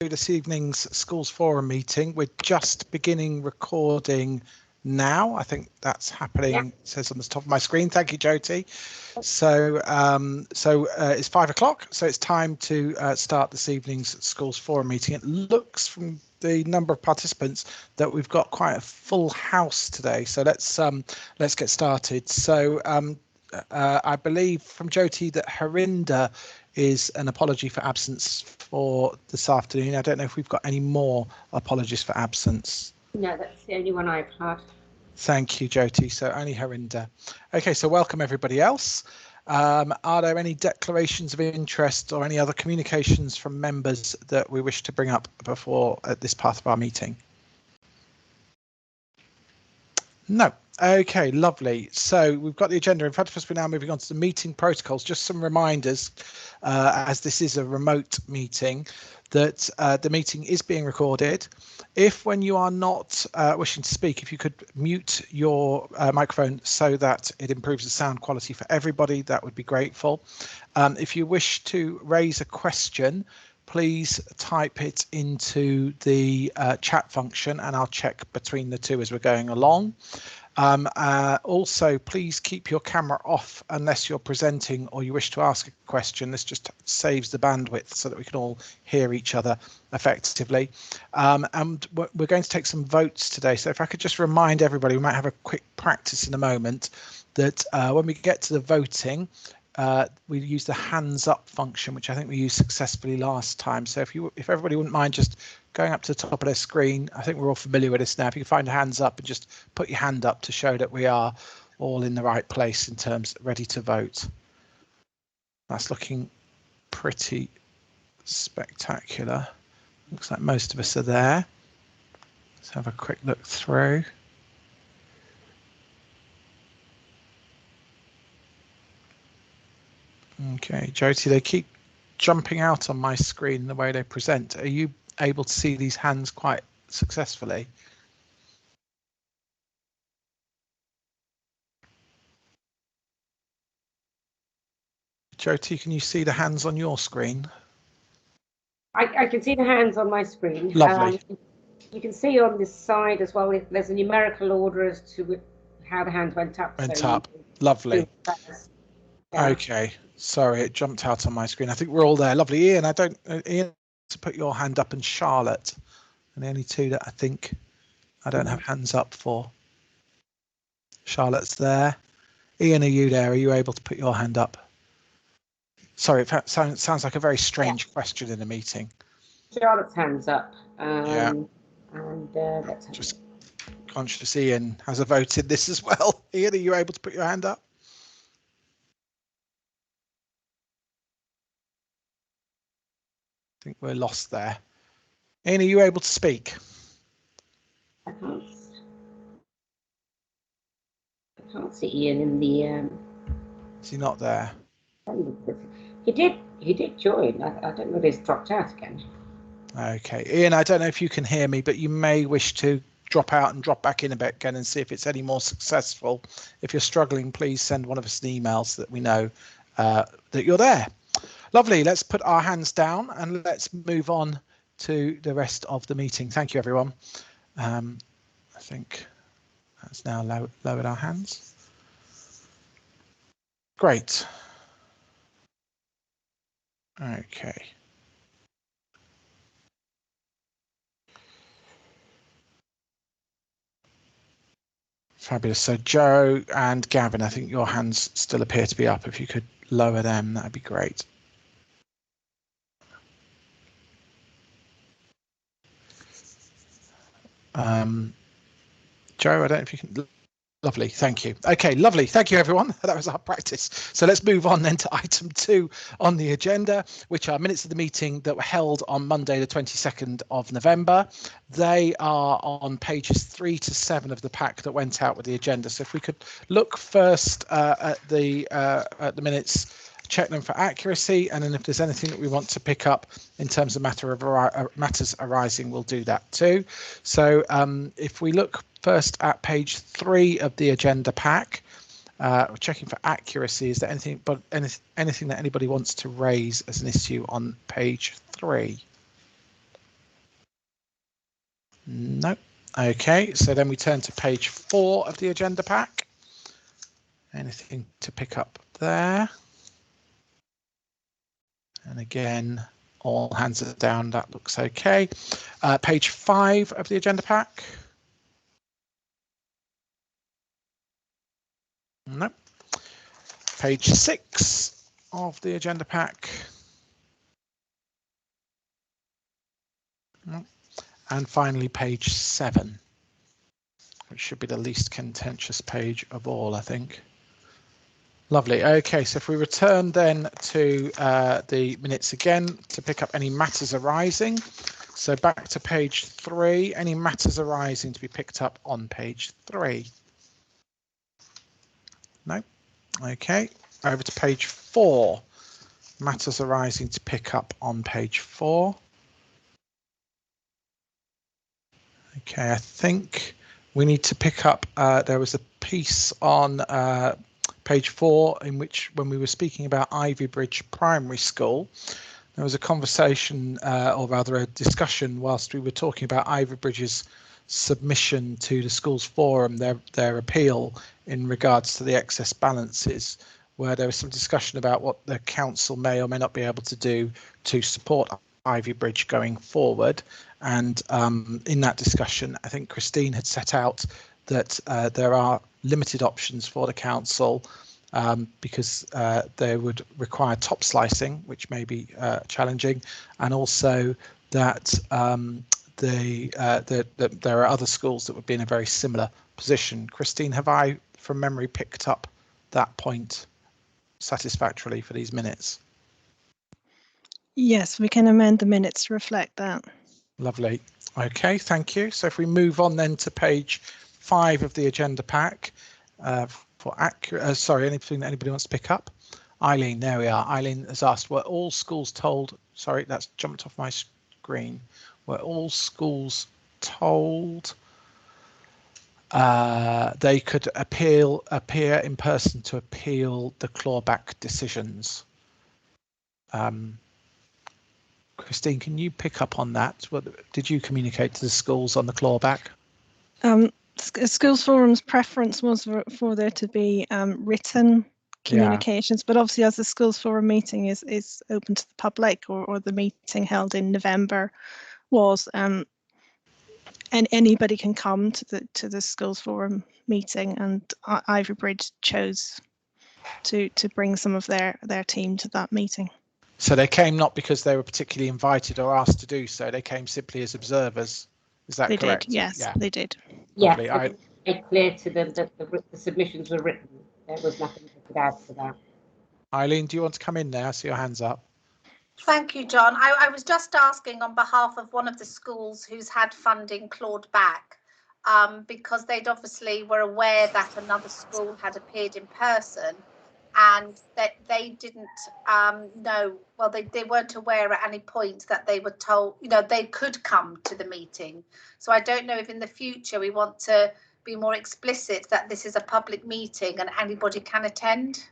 this evening's Schools Forum meeting. We're just beginning recording now. I think that's happening. Yeah. It says on the top of my screen. Thank you, Jyoti. So it's 5 o'clock, so it's time to start this evening's Schools Forum meeting. It looks from the number of participants that we've got quite a full house today. So let's get started. So I believe from Jyoti that Harinder is an apology for absence for this afternoon. I don't know if we've got any more apologies for absence. No, that's the only one I've had. Thank you, Jyoti. So only Harinder. Okay, so welcome everybody else. Are there any declarations of interest or any other communications from members that we wish to bring up before at this part of our meeting? No. Okay, lovely. So we've got the agenda in front of us. We're now moving on to the meeting protocols. Just some reminders, as this is a remote meeting, that the meeting is being recorded. If when you are not wishing to speak, if you could mute your microphone so that it improves the sound quality for everybody, that would be grateful. If you wish to raise a question, please type it into the chat function and I'll check between the two as we're going along. Also, please keep your camera off unless you're presenting or you wish to ask a question. This just saves the bandwidth so that we can all hear each other effectively. And we're going to take some votes today. So if I could just remind everybody, we might have a quick practice in a moment, that when we get to the voting, we use the hands up function, which I think we used successfully last time. So if everybody wouldn't mind just going up to the top of their screen, I think we're all familiar with this now. If you can find a hands up and just put your hand up to show that we are all in the right place in terms ready to vote. That's looking pretty spectacular. Looks like most of us are there. Let's have a quick look through. Okay, Jyoti, they keep jumping out on my screen the way they present. Are you able to see these hands quite successfully? Jyoti, can you see the hands on your screen? I can see the hands on my screen. Lovely. You can see on this side as well, if there's a numerical order as to how the hands went up. Lovely. Yeah. Okay, sorry, it jumped out on my screen. I think we're all there. Lovely. Ian, Ian, to put your hand up, and Charlotte, and the only two that I think I don't have hands up for. Charlotte's there. Ian, are you there? Are you able to put your hand up? Sorry, it sounds like a very strange question in a meeting. Charlotte's hands up. Yeah. And let's have just conscious Ian has a vote in this as well. Ian, are you able to put your hand up? I think we're lost there. Ian, are you able to speak? I can't see Ian in the. Is he not there? He did join. I don't know if he's dropped out again. Okay, Ian, I don't know if you can hear me, but you may wish to drop out and drop back in a bit again and see if it's any more successful. If you're struggling, please send one of us an email so that we know that you're there. Lovely. Let's put our hands down and let's move on to the rest of the meeting. Thank you, everyone. I think that's now lowered our hands. Great. Okay. Fabulous. So Joe and Gavin, I think your hands still appear to be up. If you could lower them, that'd be great. Joe, I don't know if you can. Lovely, thank you. Okay, lovely. Thank you, everyone. That was our practice. So let's move on then to item 2 on the agenda, which are minutes of the meeting that were held on Monday, the 22nd of November. They are on pages 3 to 7 of the pack that went out with the agenda. So if we could look first at the minutes, check them for accuracy, and then if there's anything that we want to pick up in terms of matters arising, we'll do that too. So if we look first at page 3 of the agenda pack, we're checking for accuracy. Is there anything that anybody wants to raise as an issue on page 3? No. Okay, so then we turn to page 4 of the agenda pack. Anything to pick up there? And again, all hands are down, that looks okay. Page 5 of the agenda pack. No. Page 6 of the agenda pack. No. And finally, page 7, which should be the least contentious page of all, I think. Lovely. Okay, so if we return then to the minutes again to pick up any matters arising. So back to page 3, any matters arising to be picked up on page 3? No. Okay, over to page 4. Matters arising to pick up on page 4. Okay, I think we need to pick up, there was a piece on page 4 in which, when we were speaking about Ivy Bridge Primary School, there was a conversation, or rather a discussion, whilst we were talking about Ivy Bridge's submission to the schools forum, their appeal in regards to the excess balances, where there was some discussion about what the council may or may not be able to do to support Ivy Bridge going forward. And in that discussion, I think Christine had set out that there are limited options for the council because they would require top slicing, which may be challenging, and also that there are other schools that would be in a very similar position. Christine, have I, from memory, picked up that point satisfactorily for these minutes? Yes, we can amend the minutes to reflect that. Lovely. Okay, thank you. So if we move on then to page 5 of the agenda pack, for accurate, sorry, anything that anybody wants to pick up? Eileen, there we are. Eileen has asked, were all schools told, sorry, that's jumped off my screen. Were all schools told they could appear in person to appeal the clawback decisions? Christine, can you pick up on that? What did you communicate to the schools on the clawback? Schools forum's preference was for there to be written communications, but obviously as the schools forum meeting is open to the public, or the meeting held in November was, and anybody can come to the schools forum meeting, and Ivy Bridge chose to bring some of their team to that meeting. So they came not because they were particularly invited or asked to do so, they came simply as observers. Is that correct? Did, yes, yeah. They did. Yes, yeah, it made clear to them that the submissions were written. There was nothing they could add to that. Eileen, do you want to come in there? I see your hands up. Thank you, John. I was just asking on behalf of one of the schools who's had funding clawed back, because they'd obviously were aware that another school had appeared in person, and that they didn't know, well, they weren't aware at any point that they were told, they could come to the meeting. So I don't know if in the future we want to be more explicit that this is a public meeting and anybody can attend.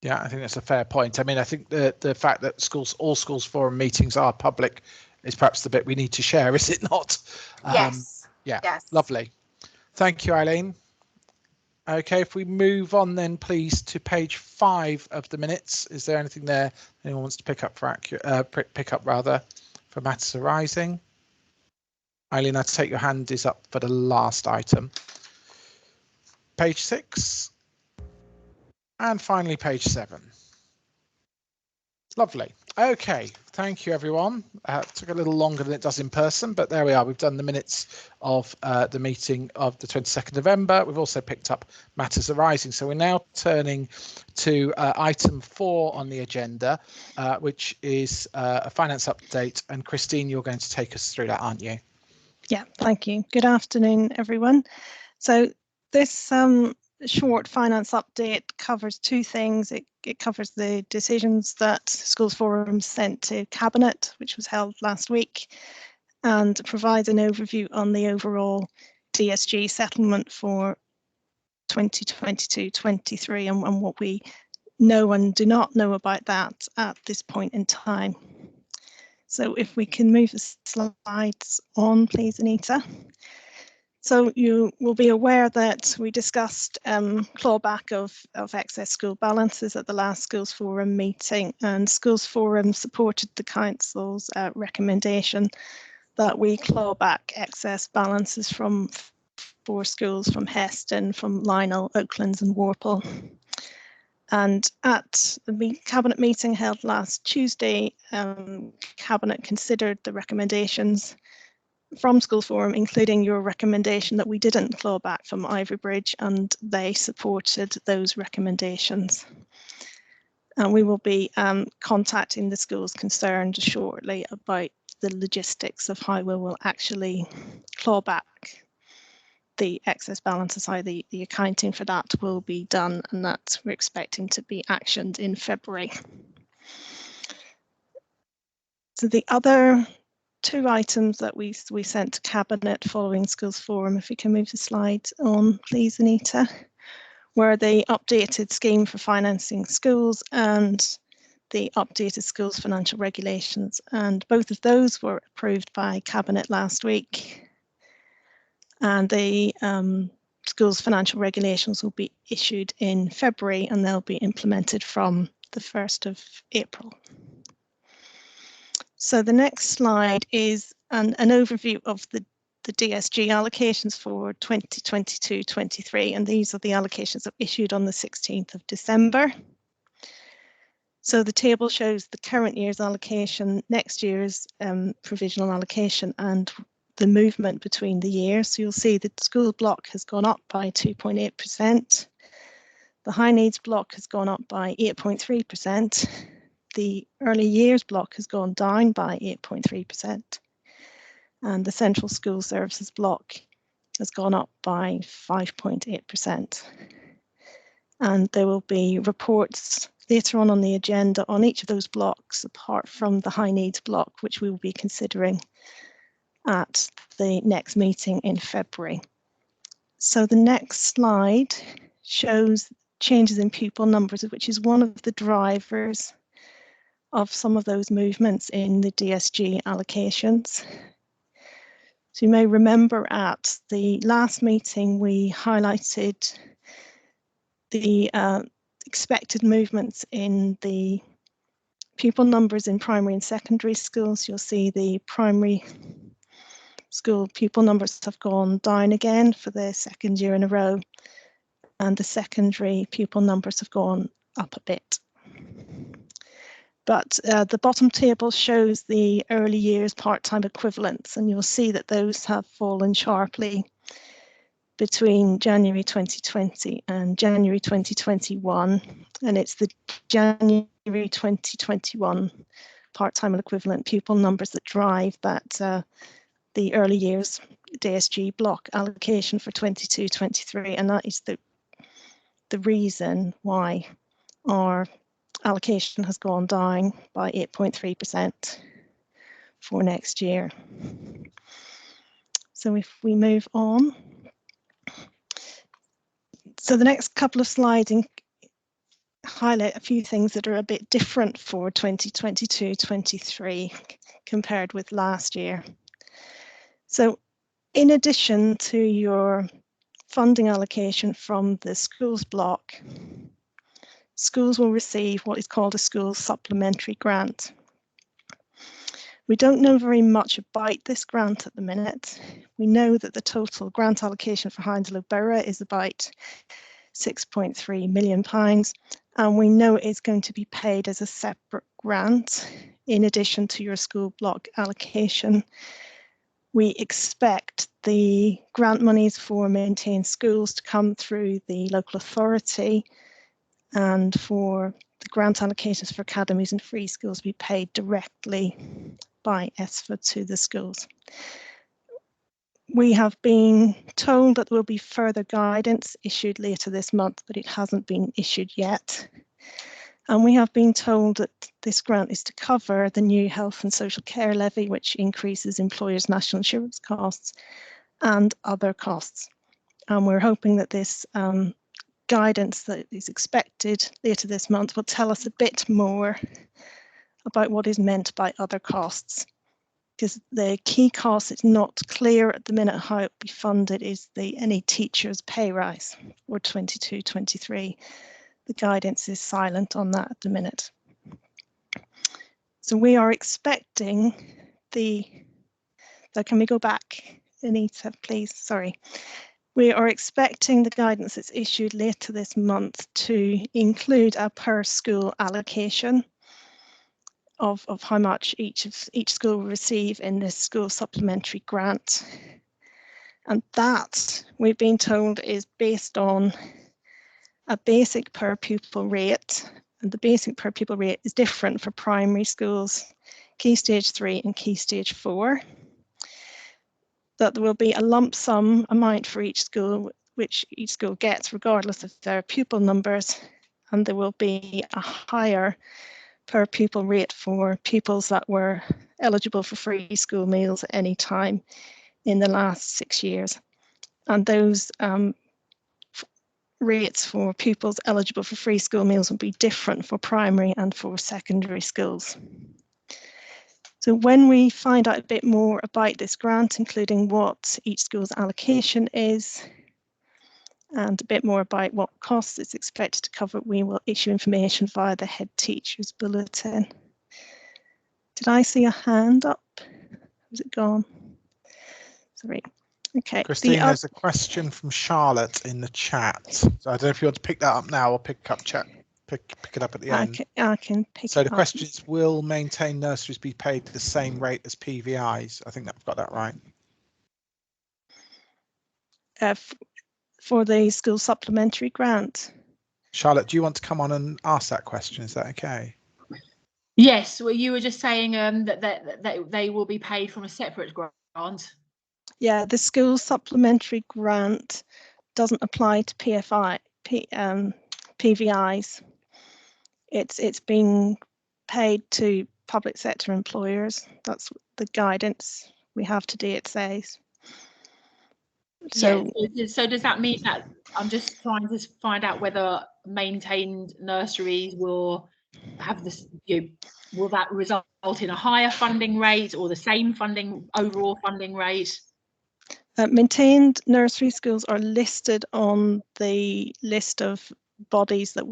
Yeah, I think that's a fair point. I mean, I think the fact that all schools forum meetings are public is perhaps the bit we need to share, is it not? Yes. Yeah, yes. Lovely. Thank you, Eileen. Okay, if we move on then, please, to page 5 of the minutes. Is there anything there anyone wants to pick up for for matters arising? Eileen, I take your hand is up for the last item. Page 6. And finally, page 7. Lovely. Okay, thank you, everyone. It took a little longer than it does in person, but there we are. We've done the minutes of the meeting of the 22nd November. We've also picked up matters arising. So we're now turning to item 4 on the agenda, which is a finance update. And Christine, you're going to take us through that, aren't you? Yeah, thank you. Good afternoon, everyone. So this short finance update covers two things. It covers the decisions that Schools Forum sent to Cabinet, which was held last week, and provides an overview on the overall DSG settlement for 2022-23 and what we know and do not know about that at this point in time. So if we can move the slides on, please, Anita. So you will be aware that we discussed clawback of excess school balances at the last Schools Forum meeting, and Schools Forum supported the Council's recommendation that we claw back excess balances from 4 schools, from Heston, from Lionel, Oaklands and Warple. And at the Cabinet meeting held last Tuesday, Cabinet considered the recommendations from School Forum, including your recommendation that we didn't claw back from Ivy Bridge, and they supported those recommendations. And we will be contacting the schools concerned shortly about the logistics of how we will actually claw back the excess balances, how the accounting for that will be done, and that we're expecting to be actioned in February. So the other 2 items that we sent to Cabinet following Schools Forum, if we can move the slide on, please, Anita, were the updated scheme for financing schools and the updated schools financial regulations. And both of those were approved by Cabinet last week. And the schools financial regulations will be issued in February, and they'll be implemented from the 1st of April. So the next slide is an overview of the Dsg allocations for 2022-23, and these are the allocations that were issued on the 16th of December. So the table shows the current year's allocation, next year's provisional allocation, and the movement between the years. So you'll see that the school block has gone up by 2.8%. The high needs block has gone up by 8.3%. The early years block has gone down by 8.3%. And the central school services block has gone up by 5.8%. And there will be reports later on the agenda on each of those blocks, apart from the high needs block, which we will be considering at the next meeting in February. So the next slide shows changes in pupil numbers, which is one of the drivers of some of those movements in the Dsg allocations. So you may remember at the last meeting we highlighted the expected movements in the pupil numbers in primary and secondary schools. You'll see the primary school pupil numbers have gone down again for the 2nd year in a row, and the secondary pupil numbers have gone up a bit. But the bottom table shows the early years part-time equivalents, and you'll see that those have fallen sharply between January 2020 and January 2021, and it's the January 2021 part-time equivalent pupil numbers that drive that the early years Dsg block allocation for 22-23, and that is the reason why our allocation has gone down by 8.3% for next year. So if we move on. So the next couple of slides highlight a few things that are a bit different for 2022-23 compared with last year. So in addition to your funding allocation from the schools block, schools will receive what is called a school supplementary grant. We don't know very much about this grant at the minute. We know that the total grant allocation for Hounslow Borough is about £6.3 million, and we know it is going to be paid as a separate grant in addition to your school block allocation. We expect the grant monies for maintained schools to come through the local authority, and for the grant allocations for academies and free schools to be paid directly by ESFA to the schools. We have been told that there will be further guidance issued later this month, but it hasn't been issued yet. And we have been told that this grant is to cover the new health and social care levy, which increases employers' national insurance costs and other costs. And we're hoping that this guidance that is expected later this month will tell us a bit more about what is meant by other costs, because the key cost, it's not clear at the minute how it will be funded, is any teacher's pay rise for 22-23. The guidance is silent on that at the minute. So we are expecting so can we go back, Anita, please? Sorry. We are expecting the guidance that's issued later this month to include a per school allocation of how much each school will receive in this school supplementary grant. And that, we've been told, is based on a basic per pupil rate. And the basic per pupil rate is different for primary schools, Key Stage 3 and Key Stage 4. That there will be a lump sum amount for each school, which each school gets regardless of their pupil numbers, and there will be a higher per pupil rate for pupils that were eligible for free school meals at any time in the last 6 years. And those rates for pupils eligible for free school meals will be different for primary and for secondary schools. So when we find out a bit more about this grant, including what each school's allocation is, and a bit more about what costs it's expected to cover, we will issue information via the head teacher's bulletin. Did I see a hand up? Was it gone? Sorry. Okay. Christine, there's a question from Charlotte in the chat. So I don't know if you want to pick that up now or pick it up at the end. I can pick it up. So the question is, will maintained nurseries be paid the same rate as PVIs? I think I've got that right. For the school supplementary grant. Charlotte, do you want to come on and ask that question? Is that okay? Yes, well, you were just saying that they will be paid from a separate grant. Yeah, the school supplementary grant doesn't apply to PVIs. It's being paid to public sector employers. That's the guidance we have today, it says. So, yeah, so does that mean that, I'm just trying to find out whether maintained nurseries will have this, will that result in a higher funding rate or the same overall funding rate? Maintained nursery schools are listed on the list of bodies that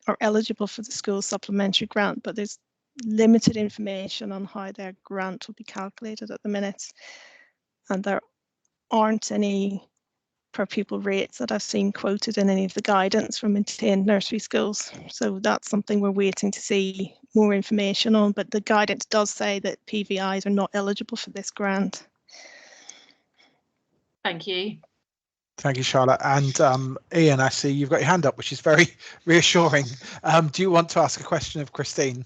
are eligible for the school supplementary grant, but there's limited information on how their grant will be calculated at the minute, and there aren't any per pupil rates that I've seen quoted in any of the guidance from maintained nursery schools. So that's something we're waiting to see more information on, but the guidance does say that PVIs are not eligible for this grant. Thank you. Thank you, Charlotte. And Ian, I see you've got your hand up, which is very reassuring. Do you want to ask a question of Christine?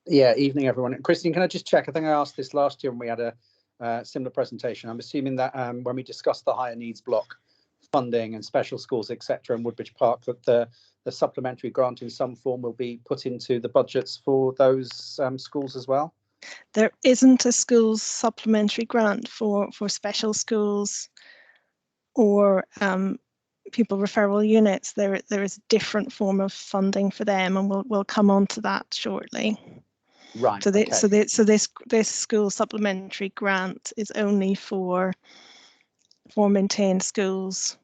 Yeah, evening, everyone. Christine, can I just check? I think I asked this last year when we had a similar presentation. I'm assuming that when we discussed the higher needs block funding and special schools, etc., in Woodbridge Park, that the supplementary grant in some form will be put into the budgets for those schools as well? There isn't a schools supplementary grant for special schools or pupil referral units. There is a different form of funding for them, and we'll come on to that shortly. Right. So, this school supplementary grant is only for maintained schools,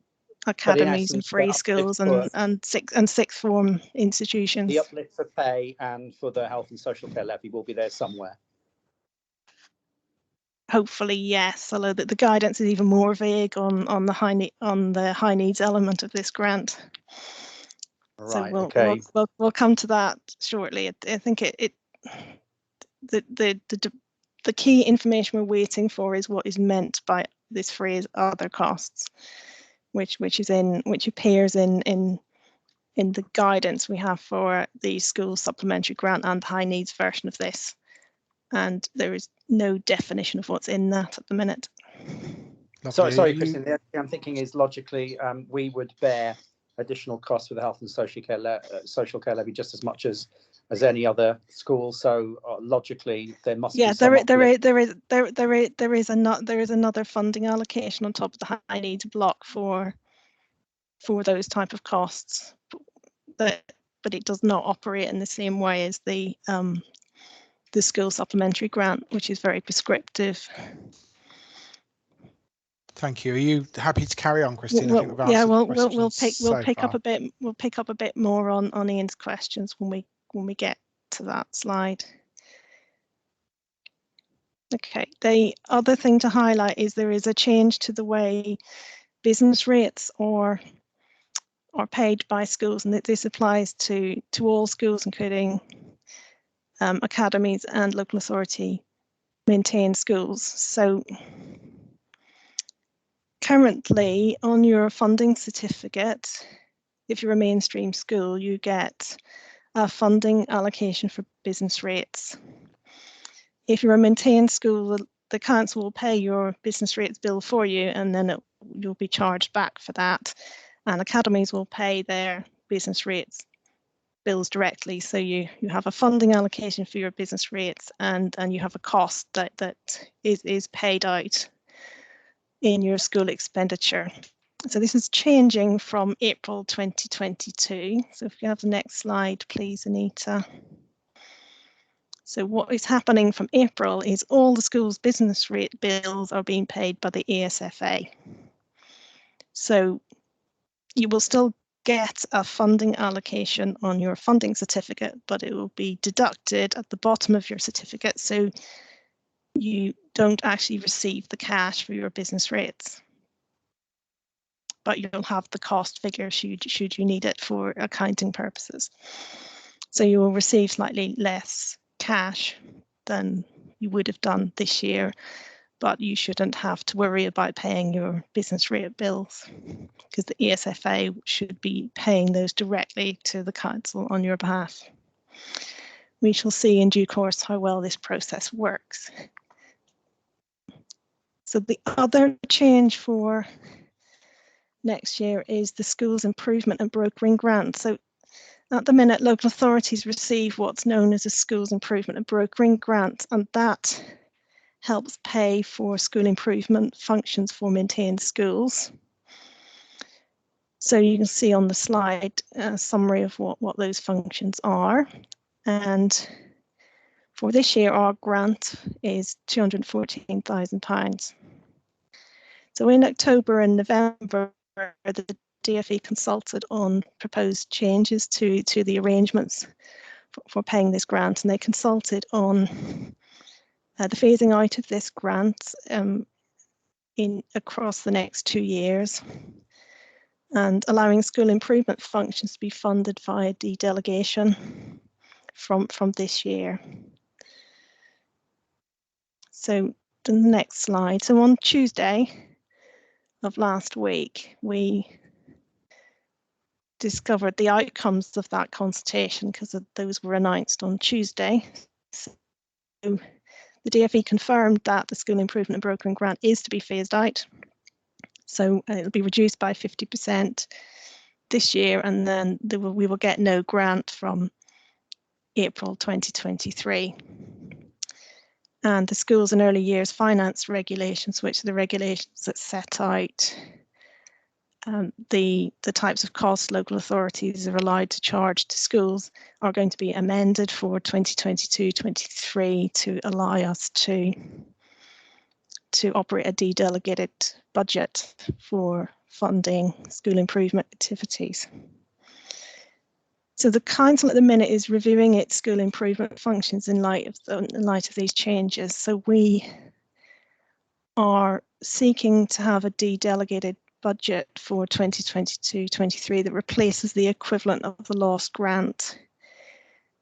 academies, and free schools, and sixth form institutions. The uplift for pay and for the health and social care levy will be there somewhere. Hopefully, yes. Although the guidance is even more vague on the high needs element of this grant. Right. So we'll come to that shortly. I think the key information we're waiting for is what is meant by this phrase "other costs," which appears in the guidance we have for the school supplementary grant and the high needs version of this. And there is no definition of what's in that at the minute. Sorry, Christine. The other thing I'm thinking is logically we would bear additional costs for the health and social care levy just as much as any other school. So logically, there must be. Yeah, there is another funding allocation on top of the high needs block for those type of costs, but it does not operate in the same way as the the school supplementary grant, which is very prescriptive. Thank you. Are you happy to carry on, Christine? I think we've answered yeah, the we'll pick far. up a bit more on Ian's questions when we get to that slide. Okay, the other thing to highlight is there is a change to the way business rates are paid by schools, and that this applies to all schools, including academies and local authority maintained schools. So currently on your funding certificate, if you're a mainstream school, you get a funding allocation for business rates. If you're a maintained school, the council will pay your business rates bill for you, and then you'll be charged back for that. And academies will pay their business rates bills directly. So you have a funding allocation for your business rates, and you have a cost that is paid out in your school expenditure. So this is changing from April 2022. So if you have the next slide, please, Anita. So what is happening from April is all the school's business rate bills are being paid by the ESFA. So you will still get a funding allocation on your funding certificate, but it will be deducted at the bottom of your certificate. So you don't actually receive the cash for your business rates, but you'll have the cost figure should you need it for accounting purposes. So you will receive slightly less cash than you would have done this year, but you shouldn't have to worry about paying your business rate bills, because the ESFA should be paying those directly to the council on your behalf. We shall see in due course how well this process works. So the other change for next year is the schools improvement and brokering grant. So at the minute, local authorities receive what's known as a schools improvement and brokering grant, and that helps pay for school improvement functions for maintained schools. So you can see on the slide a summary of what those functions are. And for this year, our grant is £214,000. So in October and November, the DfE consulted on proposed changes to the arrangements for paying this grant, and they consulted on the phasing out of this grant across the next 2 years, and allowing school improvement functions to be funded via dedelegation from this year. So the next slide. So on Tuesday of last week, we discovered the outcomes of that consultation, because those were announced on Tuesday. So the DfE confirmed that the school improvement and brokering grant is to be phased out. So it'll be reduced by 50% this year, and then we will get no grant from April 2023. And the schools and early years finance regulations, which are the regulations that set out the types of costs local authorities are allowed to charge to schools, are going to be amended for 2022-23 to allow us to operate a dedelegated budget for funding school improvement activities. So the council at the minute is reviewing its school improvement functions in light of these changes. So we are seeking to have a dedelegated budget for 2022-23 that replaces the equivalent of the lost grant,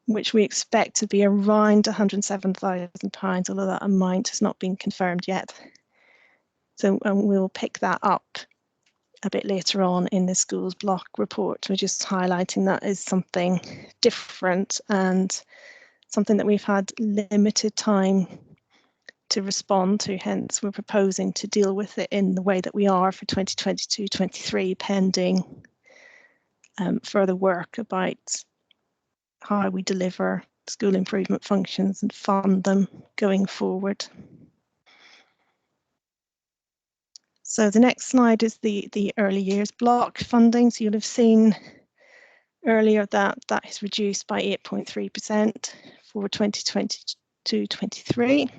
which we expect to be around £107,000, although that amount has not been confirmed yet. So we'll pick that up a bit later on in the schools block report. We're just highlighting that as something different and something that we've had limited time to respond to, hence we're proposing to deal with it in the way that we are for 2022-23, pending further work about how we deliver school improvement functions and fund them going forward. So the next slide is the early years block funding. So you'll have seen earlier that is reduced by 8.3% for 2022 22-23.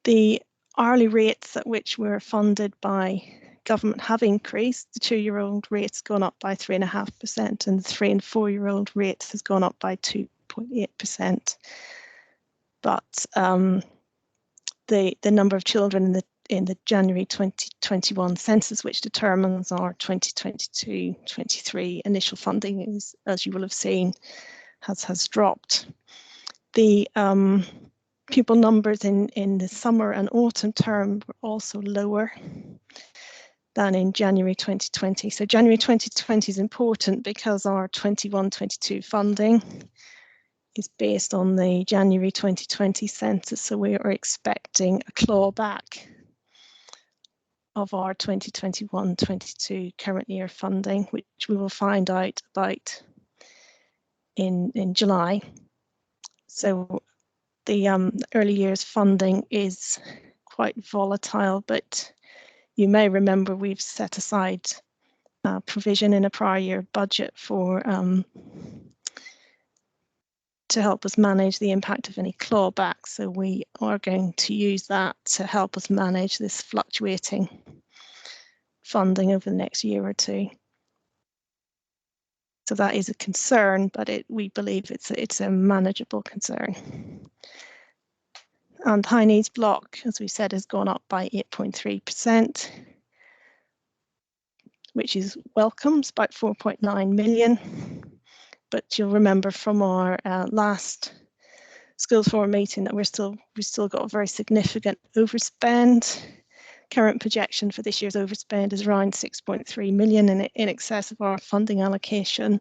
The hourly rates at which we're funded by government have increased. The 2-year-old rate's gone up by 3.5%, and the 3- and 4-year-old rate has gone up by 2.8%. But the number of children in the January 2021 census, which determines our 2022-23 initial funding, is, as you will have seen, has dropped. The pupil numbers in the summer and autumn term were also lower than in January 2020. So January 2020 is important because our 21-22 funding is based on the January 2020 census. So we are expecting a clawback of our 2021-22 current year funding, which we will find out about in July. So the early years funding is quite volatile, but you may remember we've set aside provision in a prior year budget for to help us manage the impact of any clawback. So we are going to use that to help us manage this fluctuating funding over the next year or two. So that is a concern, but we believe it's a manageable concern. And high needs block, as we said, has gone up by 8.3%, which is welcome. It's about 4.9 million. But you'll remember from our last Schools Forum meeting that we've still got a very significant overspend. Current projection for this year's overspend is around 6.3 million in excess of our funding allocation.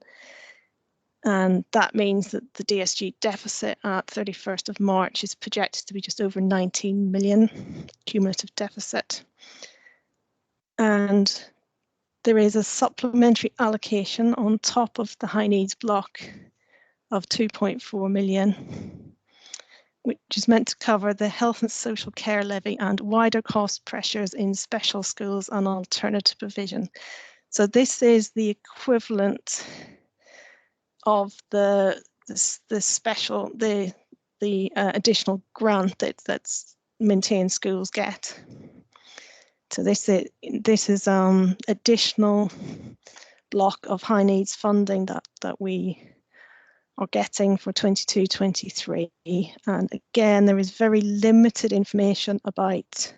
And that means that the DSG deficit at 31st of March is projected to be just over 19 million cumulative deficit. And there is a supplementary allocation on top of the high needs block of 2.4 million, which is meant to cover the health and social care levy and wider cost pressures in special schools and alternative provision. So this is the equivalent of the additional grant that's maintained schools get. So this is additional block of high needs funding that we are getting for 22-23. And again, there is very limited information about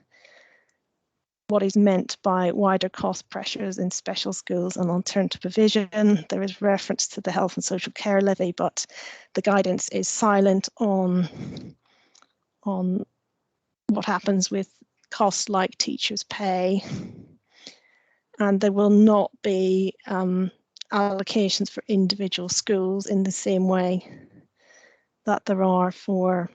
what is meant by wider cost pressures in special schools and alternative provision. There is reference to the health and social care levy, but the guidance is silent on what happens with costs like teachers' pay. And there will not be allocations for individual schools in the same way that there are for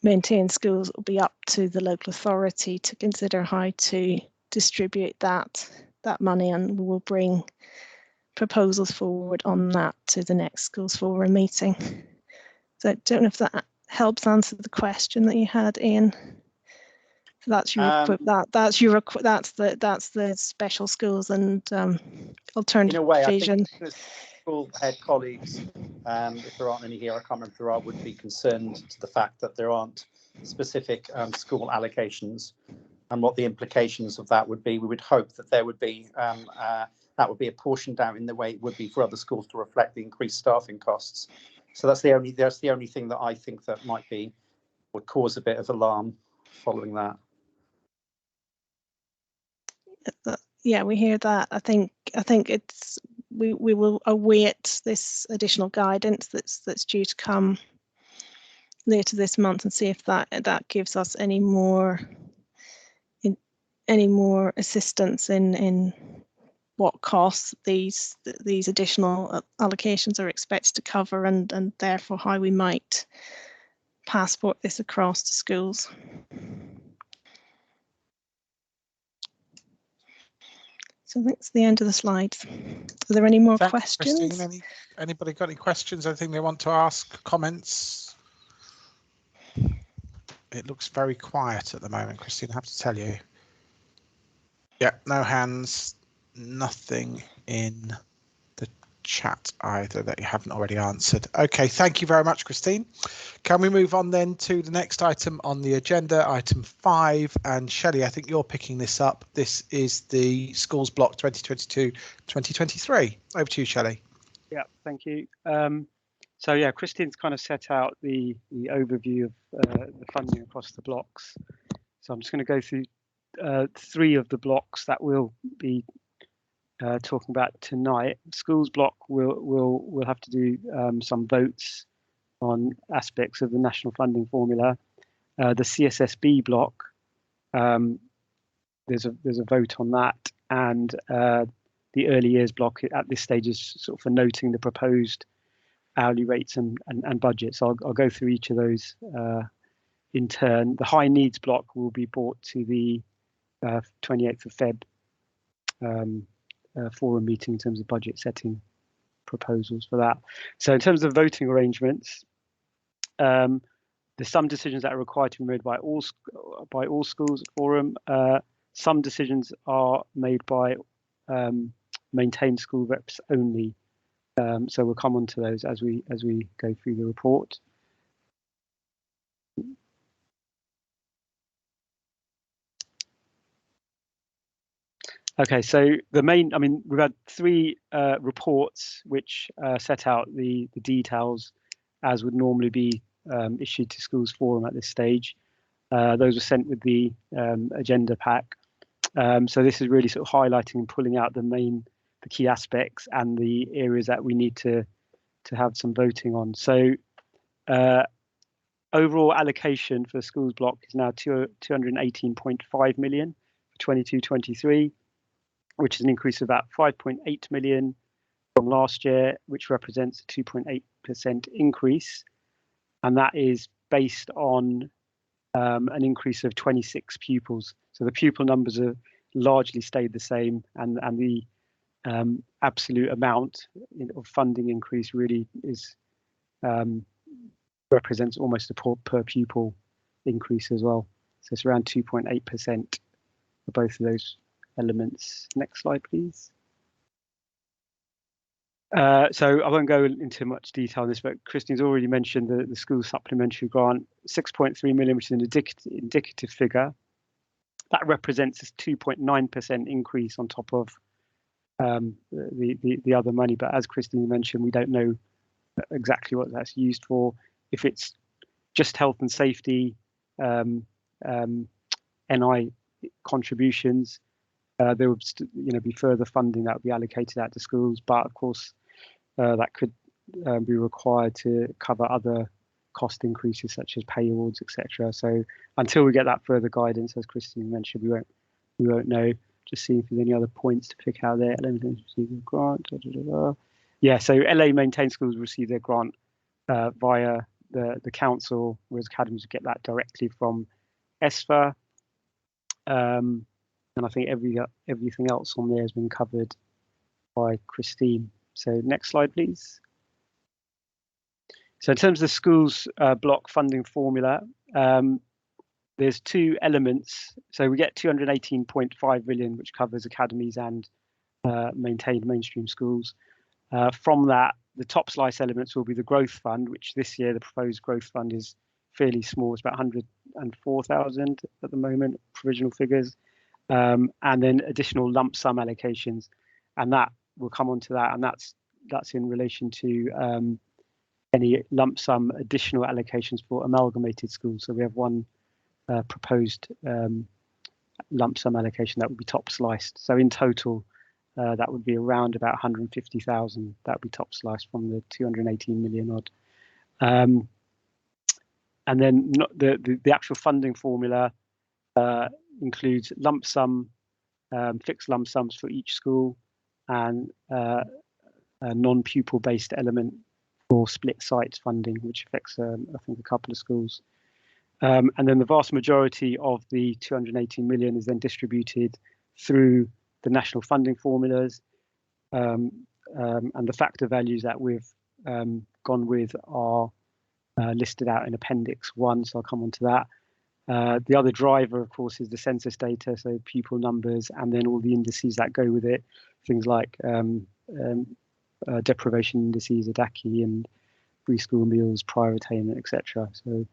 maintained schools. It will be up to the local authority to consider how to distribute that money, and we will bring proposals forward on that to the next Schools Forum meeting. So I don't know if that helps answer the question that you had, Ian. So that's your that's the special schools and alternative in a way, provision. I think the school head colleagues, if there aren't any here, I can't remember if there are, would be concerned to the fact that there aren't specific school allocations and what the implications of that would be. We would hope that there would be that would be apportioned out in the way it would be for other schools to reflect the increased staffing costs. So that's the only thing that I think that would cause a bit of alarm following that. Yeah, we hear that. I think it's we will await this additional guidance that's due to come later this month and see if that gives us any more assistance in what costs these additional allocations are expected to cover, and therefore how we might passport this across to schools. So that's the end of the slides. Are there any more questions? Christine, anybody got any questions? Anything they want to ask? Comments? It looks very quiet at the moment, Christine, I have to tell you. Yeah, no hands, nothing in the chat either that you haven't already answered. Okay, thank you very much, Christine. Can we move on then to the next item on the agenda, item 5? And Shelley, I think you're picking this up. This is the schools block 2022-2023. Over to you, Shelley. Yeah, thank you. So yeah, Christine's kind of set out the overview of the funding across the blocks. So I'm just going to go through 3 of the blocks that we'll be talking about tonight. Schools block will have to do some votes on aspects of the national funding formula. The CSSB block, there's a vote on that, and the early years block at this stage is sort of for noting the proposed hourly rates and budgets. So I'll go through each of those in turn. The high needs block will be brought to the 28th of Feb forum meeting in terms of budget setting proposals for that. So in terms of voting arrangements, there's some decisions that are required to be made by all schools at forum. Some decisions are made by maintained school reps only. So we'll come on to those as we go through the report. Okay, so we've had 3 reports which set out the details as would normally be issued to schools forum at this stage. Those were sent with the agenda pack. So this is really sort of highlighting and pulling out the key aspects and the areas that we need to have some voting on. So overall allocation for the schools block is now 218.5 million for 22-23, which is an increase of about 5.8 million from last year, which represents a 2.8% increase. And that is based on an increase of 26 pupils. So the pupil numbers are largely stayed the same, and the absolute amount of funding increase really is represents almost a per pupil increase as well. So it's around 2.8% for both of those elements. Next slide, please. So I won't go into much detail on this, but Christine's already mentioned the school supplementary grant, 6.3 million, which is an indicative figure. That represents a 2.9% increase on top of the other money. But as Christine mentioned, we don't know exactly what that's used for. If it's just health and safety, NI contributions, there would be further funding that would be allocated out to schools, but of course that could be required to cover other cost increases such as pay awards, etc. So until we get that further guidance, as Christine mentioned, we won't know. Just seeing if there's any other points to pick out there. Grant. Yeah, so LA maintained schools receive their grant via the council, whereas academies get that directly from ESFA. And I think everything else on there has been covered by Christine. So next slide, please. So in terms of the schools block funding formula, there's 2 elements. So we get 218.5 million, which covers academies and maintained mainstream schools. From that, the top slice elements will be the growth fund, which this year the proposed growth fund is fairly small. It's about 104,000 at the moment, provisional figures. And then additional lump sum allocations, and that will come on to that, and that's in relation to any lump sum additional allocations for amalgamated schools. So we have one proposed lump sum allocation that would be top sliced. So in total, that would be around about 150,000. That would be top sliced from the 218 million odd. And then the actual funding formula includes lump sum, fixed lump sums for each school, and a non-pupil based element for split site funding, which affects I think a couple of schools. And then the vast majority of the 218 million is then distributed through the national funding formulas, and the factor values that we've gone with are listed out in Appendix 1, so I'll come on to that. The other driver, of course, is the census data, so pupil numbers, and then all the indices that go with it, things like deprivation indices, ADACI, and free school meals, prior attainment, etc. So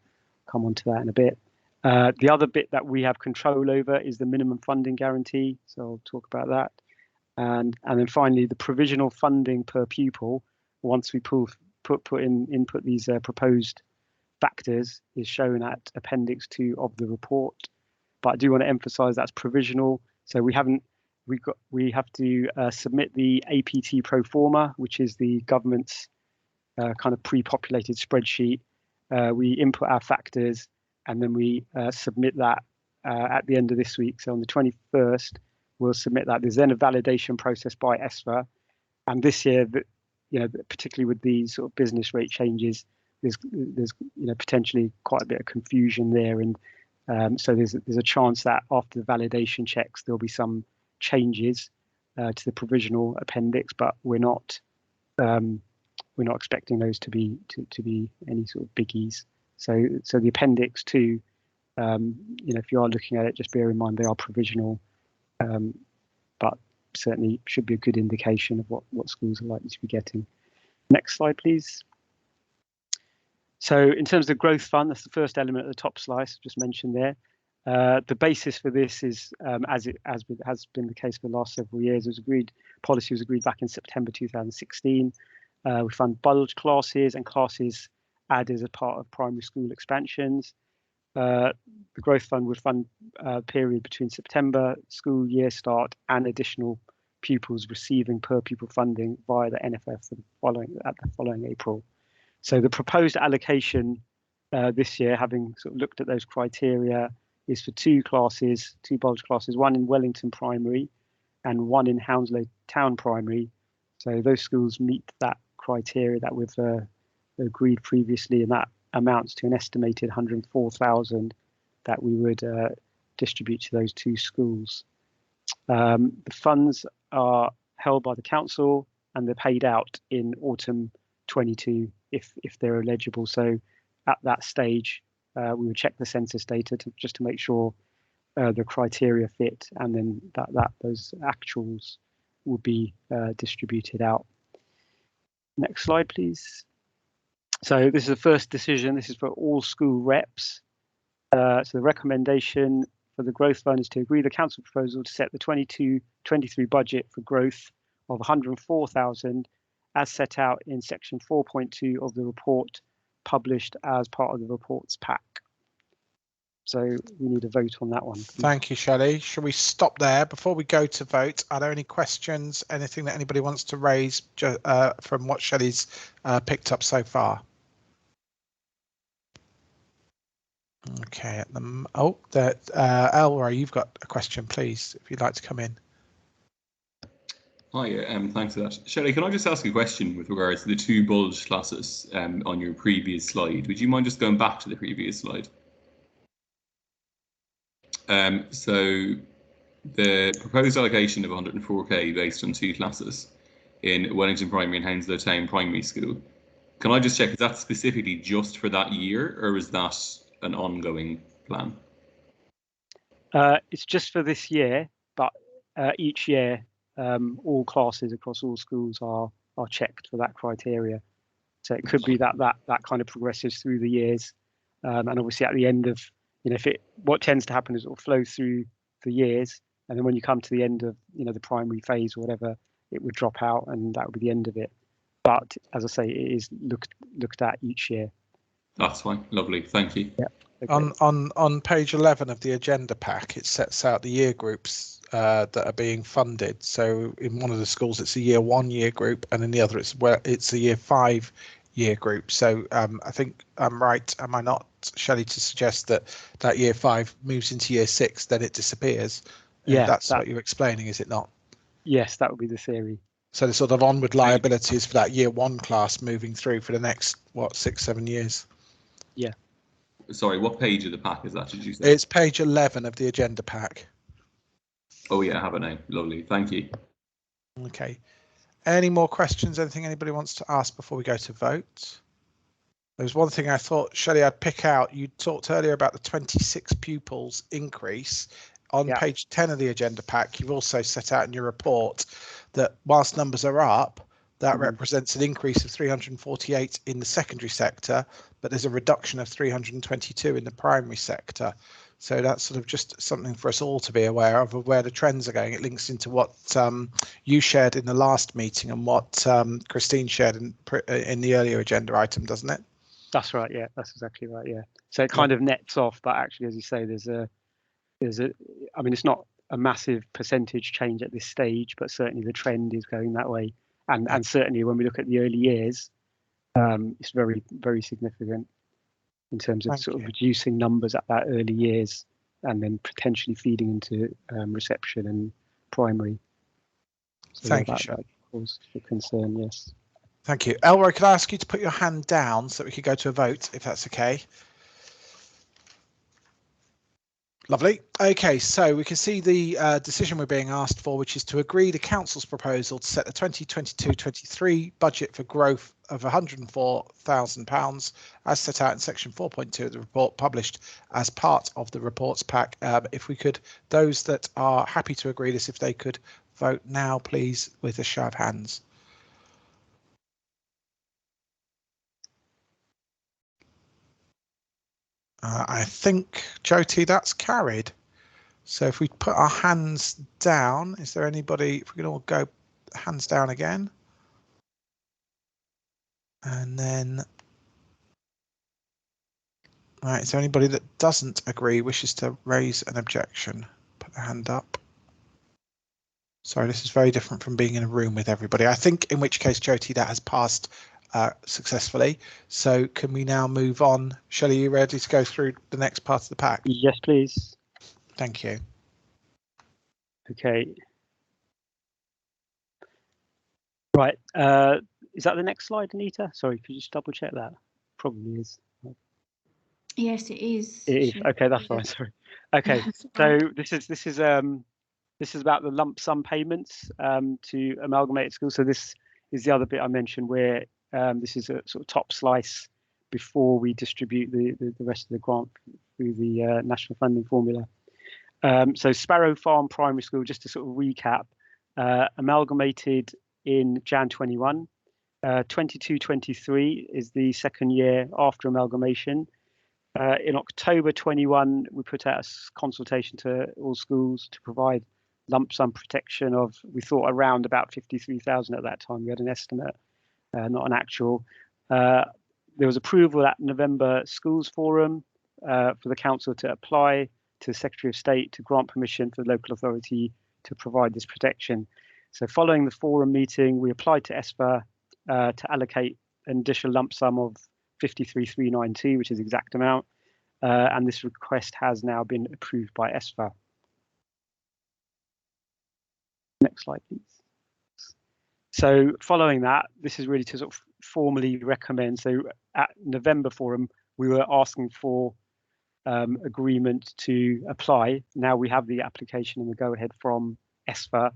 come on to that in a bit. The other bit that we have control over is the minimum funding guarantee. So I'll talk about that. And then finally, the provisional funding per pupil, once we input these proposed factors, is shown at Appendix 2 of the report. But I do want to emphasise that's provisional. So we have to submit the APT pro forma, which is the government's kind of pre-populated spreadsheet. We input our factors, and then we submit that at the end of this week. So on the 21st, we'll submit that. There's then a validation process by ESFA, and this year, particularly with these sort of business rate changes, there's potentially quite a bit of confusion there, and so there's a chance that after the validation checks there'll be some changes to the provisional appendix, but we're not expecting those to be any sort of biggies. So the appendix 2, if you are looking at it, just bear in mind they are provisional, but certainly should be a good indication of what schools are likely to be getting. Next slide, please. So in terms of the growth fund, that's the first element of the top slice, just mentioned there. The basis for this is, as has been the case for the last several years, policy was agreed back in September 2016. We fund bulge classes and classes added as part of primary school expansions. The growth fund would fund a period between September school year start and additional pupils receiving per pupil funding via the NFF the following April. So the proposed allocation this year, having sort of looked at those criteria, is for two bulge classes, one in Wellington Primary and one in Hounslow Town Primary. So those schools meet that criteria that we've agreed previously, and that amounts to an estimated 104,000 that we would distribute to those two schools. The funds are held by the council and they're paid out in autumn 22 if they're eligible. So at that stage, we would check the census data just to make sure the criteria fit, and then those actuals will be distributed out. Next slide, please. So this is the first decision. This is for all school reps. So the recommendation for the growth fund is to agree the council proposal to set the 22-23 budget for growth of 104,000 as set out in section 4.2 of the report published as part of the reports pack. So we need a vote on that one. Thank you, Shelley. Shall we stop there before we go to vote? Are there any questions, anything that anybody wants to raise from what Shelley's picked up so far? Okay, Elroy, you've got a question, please, if you'd like to come in. Hi, thanks for that. Shelley, can I just ask a question with regards to the two bulge classes on your previous slide? Would you mind just going back to the previous slide? So the proposed allocation of 104k based on two classes in Wellington Primary and Hounslow Town Primary School. Can I just check, is that specifically just for that year, or is that an ongoing plan? It's just for this year, but each year all classes across all schools are checked for that criteria. So it could be that kind of progresses through the years, and obviously at the end of, what tends to happen is it will flow through the years, and then when you come to the end of the primary phase or whatever, it would drop out, and that would be the end of it. But as I say, it is looked at each year. That's fine. Lovely. Thank you. Yeah. Okay. On page 11 of the agenda pack, it sets out the year groups that are being funded. So in one of the schools, it's a year 1 year group, and in the other, it's a year 5 year group. So I think I'm right, am I not, Shelley, to suggest that year 5 moves into year 6, then it disappears? Yeah, that's what you're explaining, is it not? Yes, that would be the theory. So the sort of onward liabilities for that year 1 class moving through for the next 6-7 years. Yeah. Sorry, what page of the pack is that, did you say? It's page 11 of the agenda pack. Oh yeah, I have it now. Lovely, thank you. Okay. Any more questions? Anything anybody wants to ask before we go to vote? There's one thing I thought, Shelley, I'd pick out. You talked earlier about the 26 pupils increase. On page 10 of the agenda pack, you've also set out in your report that whilst numbers are up, that represents an increase of 348 in the secondary sector, but there's a reduction of 322 in the primary sector. So that's sort of just something for us all to be aware of where the trends are going. It links into what you shared in the last meeting and what Christine shared in the earlier agenda item, doesn't it? That's right. Yeah, that's exactly right. Yeah. So it kind of nets off, but actually, as you say, there's a. I mean, it's not a massive percentage change at this stage, but certainly the trend is going that way. And certainly when we look at the early years, it's very, very significant in terms of sort of reducing numbers at that early years and then potentially feeding into reception and primary. So Thank you, Shelley. That cause for concern, yes. Thank you. Elroy, could I ask you to put your hand down so that we could go to a vote, if that's okay? Lovely. Okay, so we can see the decision we're being asked for, which is to agree the council's proposal to set the 2022-23 budget for growth of £104,000 as set out in section 4.2 of the report published as part of the reports pack. If we could, those that are happy to agree this, if they could vote now, please, with a show of hands. I think, Jyoti, that's carried. So if we put our hands down, is there anybody, if we can all go hands down again. And then, right, is there anybody that doesn't agree, wishes to raise an objection? Put their hand up. Sorry, this is very different from being in a room with everybody. I think in which case, Jyoti, that has passed successfully. So can we now move on? Shelley, are you ready to go through the next part of the pack? Yes, please. Thank you. Okay. Right. Is that the next slide, Anita? Sorry, could you just double check that? Probably is. Yes, it is. It is. Okay, that's fine. Sorry. Okay. So this is about the lump sum payments to amalgamated schools. So this is the other bit I mentioned where this is a sort of top slice before we distribute the rest of the grant through the national funding formula. So Sparrow Farm Primary School, just to sort of recap, amalgamated in Jan 21. 22-23 is the second year after amalgamation. In October 21, we put out a consultation to all schools to provide lump sum protection of, we thought, around about 53,000 at that time. We had an estimate, not an actual. There was approval at November Schools Forum for the council to apply to the Secretary of State to grant permission for the local authority to provide this protection. So following the forum meeting, we applied to ESFA to allocate an additional lump sum of 53,392, which is the exact amount. And this request has now been approved by ESFA. Next slide, please. So following that, this is really to sort of formally recommend. So at November forum, we were asking for agreement to apply. Now we have the application and the go ahead from ESFA,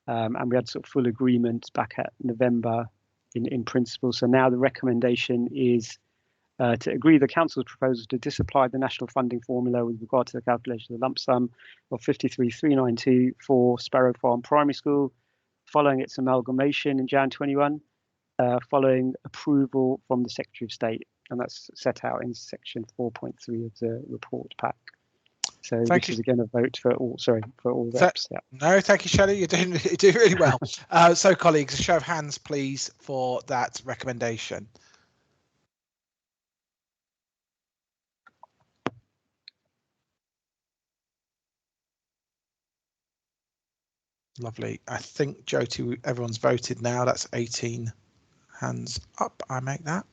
and we had sort of full agreement back at November in principle. So now the recommendation is to agree the council's proposal to disapply the national funding formula with regard to the calculation of the lump sum of 53,392 for Sparrow Farm Primary School, following its amalgamation in Jan 21, following approval from the Secretary of State, and that's set out in section 4.3 of the report pack. So this is again a vote for all. Sorry, for all reps. Yeah. No, thank you, Shelley. You're doing really well. So, colleagues, a show of hands, please, for that recommendation. Lovely. I think, Jyoti, everyone's voted now. That's 18 hands up. I make that.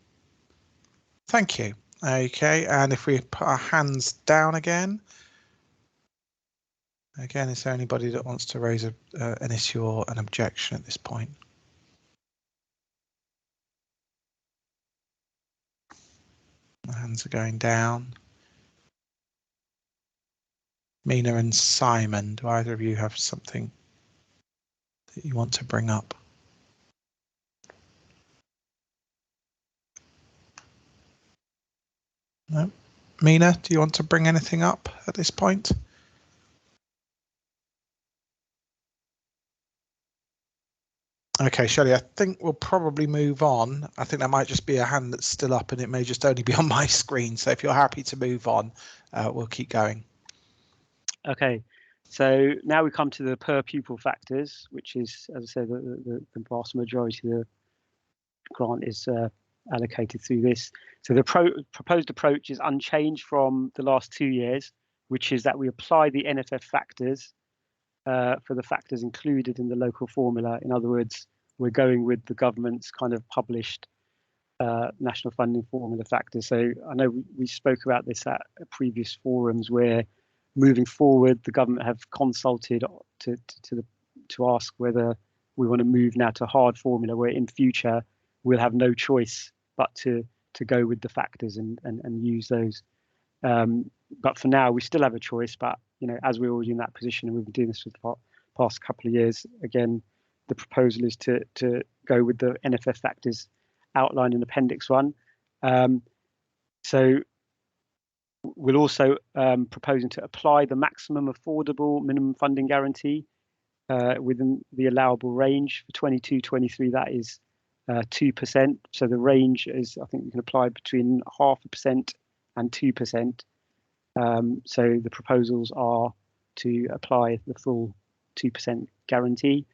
Thank you. Okay, and if we put our hands down again. Again, is there anybody that wants to raise an issue or an objection at this point? The hands are going down. Mina and Simon, do either of you have something that you want to bring up? No. Mina, do you want to bring anything up at this point? Okay, Shelley, I think we'll probably move on. I think there might just be a hand that's still up and it may just only be on my screen. So if you're happy to move on, we'll keep going. Okay, so now we come to the per-pupil factors, which is, as I said, the vast majority of the grant is allocated through this. So the proposed approach is unchanged from the last 2 years, which is that we apply the NFF factors for the factors included in the local formula. In other words, we're going with the government's kind of published national funding formula factors. So I know we spoke about this at previous forums where moving forward, the government have consulted to ask whether we want to move now to hard formula, where in future we'll have no choice but to go with the factors and use those. But for now, we still have a choice. But you know, as we're already in that position, and we've been doing this for the past couple of years, again, the proposal is to go with the NFF factors outlined in Appendix 1. So we're also proposing to apply the maximum affordable minimum funding guarantee within the allowable range for 22-23. That is 2%. So the range is, I think, we can apply between 0.5% and 2%. So the proposals are to apply the full 2% guarantee.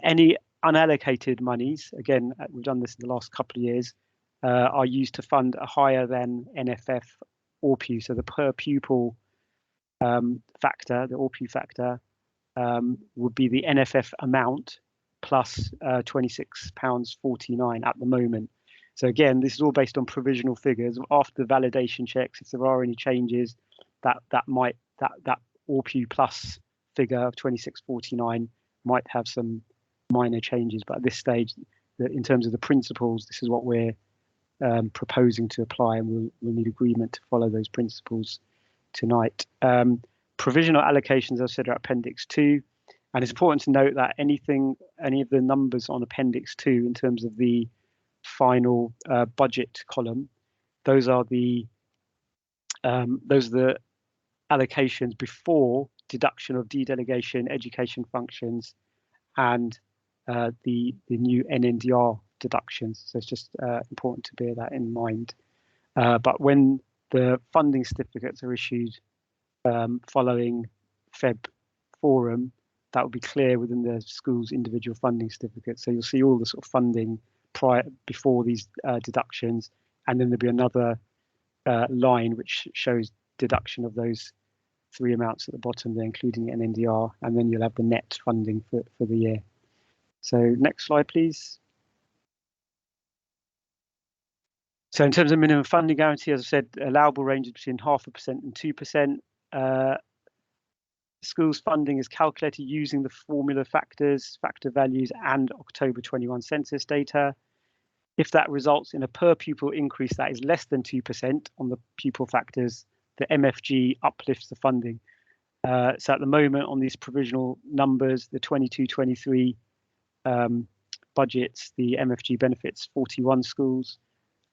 Any unallocated monies, again, we've done this in the last couple of years, are used to fund a higher than NFF ORPU. So the per pupil factor, the ORPU factor, would be the NFF amount plus £26.49 at the moment. So again, this is all based on provisional figures. After the validation checks, if there are any changes, that ORPU plus figure of 26.49 might have some minor changes. But at this stage, in terms of the principles, this is what we're proposing to apply, and we'll need agreement to follow those principles tonight. Provisional allocations, as I said, are Appendix 2, and it's important to note that any of the numbers on Appendix 2 in terms of the final budget column, those are the allocations before deduction of dedelegation, education functions, and the new NNDR deductions. So it's just important to bear that in mind. But when the funding certificates are issued following Feb forum, that will be clear within the school's individual funding certificates. So you'll see all the sort of funding before these deductions, and then there'll be another line which shows deduction of those three amounts at the bottom there, including NNDR, and then you'll have the net funding for the year. So next slide, please. So in terms of minimum funding guarantee, as I said, allowable range is between 0.5% and 2%. Schools funding is calculated using the formula factors, factor values, and October 21 census data. If that results in a per pupil increase that is less than 2% on the pupil factors, the MFG uplifts the funding. So at the moment on these provisional numbers, the 22-23 budgets, the MFG benefits 41 schools,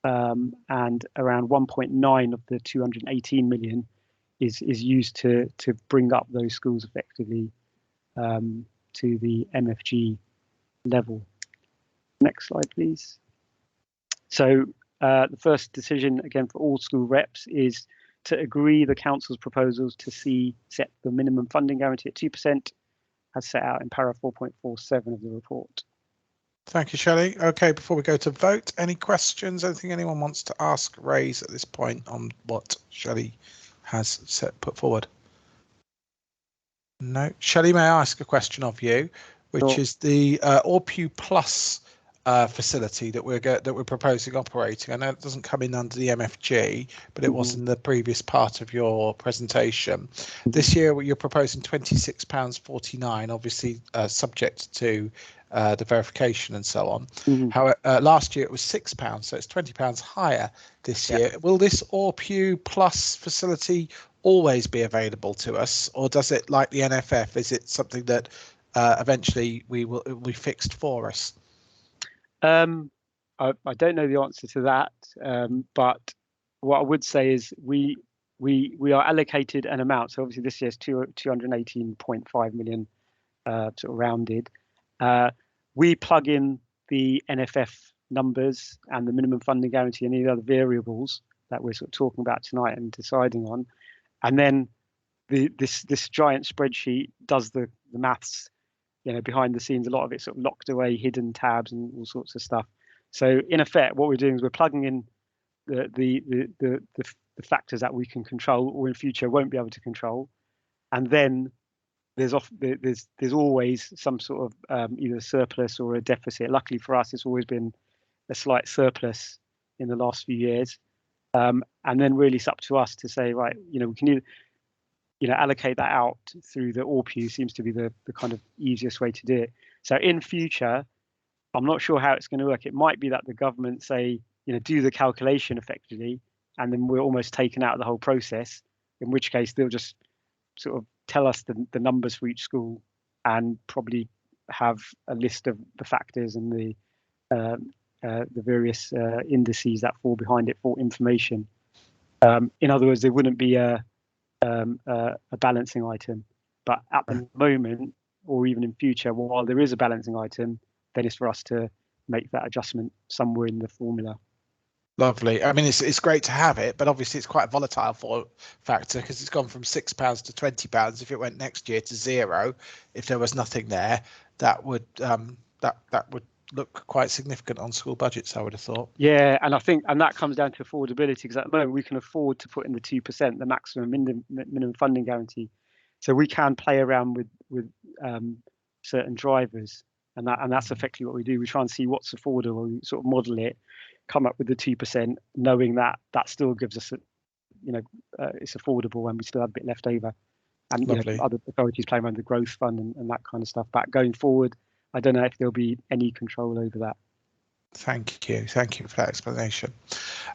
and around 1.9 of the 218 million is used to bring up those schools effectively to the MFG level. Next slide, please. So the first decision, again, for all school reps is to agree the council's proposals to set the minimum funding guarantee at 2%, as set out in paragraph 4.47 of the report. Thank you, Shelley. Okay, before we go to vote, any questions, anything anyone wants to ask, raise at this point on what Shelley has put forward? No. Shelley, may I ask a question of you, which is the ORPU Plus facility that we're proposing operating. I know it doesn't come in under the MFG, but it was in the previous part of your presentation. This year, you're proposing £26.49, obviously subject to the verification and so on. However, last year it was £6, so it's £20 higher this year. Will this ORPU Plus facility always be available to us, or does it, like the NFF, is it something that eventually it will be fixed for us? I don't know the answer to that, but what I would say is we are allocated an amount. So obviously this year's 218.5 million, sort of rounded. we plug in the NFF numbers and the minimum funding guarantee and any other variables that we're sort of talking about tonight and deciding on, and then this giant spreadsheet does the maths, you know, behind the scenes. A lot of it sort of locked away, hidden tabs and all sorts of stuff. So in effect, what we're doing is we're plugging in the factors that we can control or in future won't be able to control, and then there's always some sort of either a surplus or a deficit. Luckily for us, it's always been a slight surplus in the last few years, and then really it's up to us to say, right, you know, we can either, you know, allocate that out through the ORPU seems to be the kind of easiest way to do it. So in future, I'm not sure how it's going to work. It might be that the government say, you know, do the calculation effectively, and then we're almost taken out of the whole process, in which case they'll just sort of tell us the numbers for each school and probably have a list of the factors and the various indices that fall behind it for information. In other words, there wouldn't be a balancing item, but at the moment or even in future, while there is a balancing item, then it's for us to make that adjustment somewhere in the formula. Lovely. I mean, it's great to have it, but obviously it's quite a volatile factor because it's gone from £6 to £20. If it went next year to zero, if there was nothing there, that would that would look quite significant on school budgets, I would have thought. Yeah, and I think that comes down to affordability, because at the moment we can afford to put in the 2%, the maximum minimum funding guarantee, so we can play around with certain drivers, and that's effectively what we do. We try and see what's affordable, we sort of model it, come up with the 2%, knowing that still gives us it's affordable and we still have a bit left over. And you know, other authorities play around the growth fund and that kind of stuff. But going forward, I don't know if there'll be any control over that. Thank you for that explanation.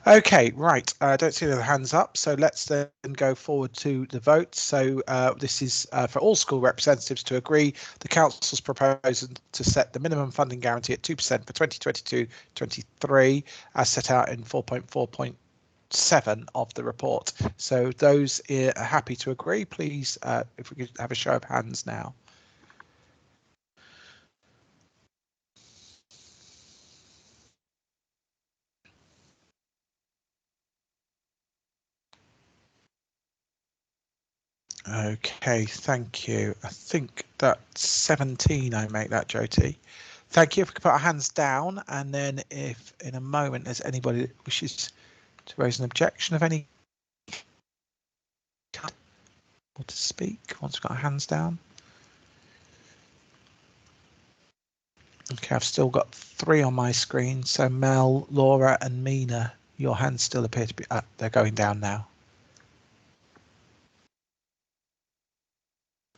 Okay, right, I don't see any other hands up, so let's then go forward to the vote. So this is for all school representatives to agree the council's proposal to set the minimum funding guarantee at 2% for 2022-23 as set out in 4.4.7 of the report. So those are happy to agree, please, if we could have a show of hands now. Okay, thank you. I think that's 17. I make that, Jyoti. Thank you. If we could put our hands down, and then if in a moment there's anybody that wishes to raise an objection of any kind or to speak once we've got our hands down. Okay, I've still got 3 on my screen. So Mel, Laura, and Mina, your hands still appear to be they're going down now.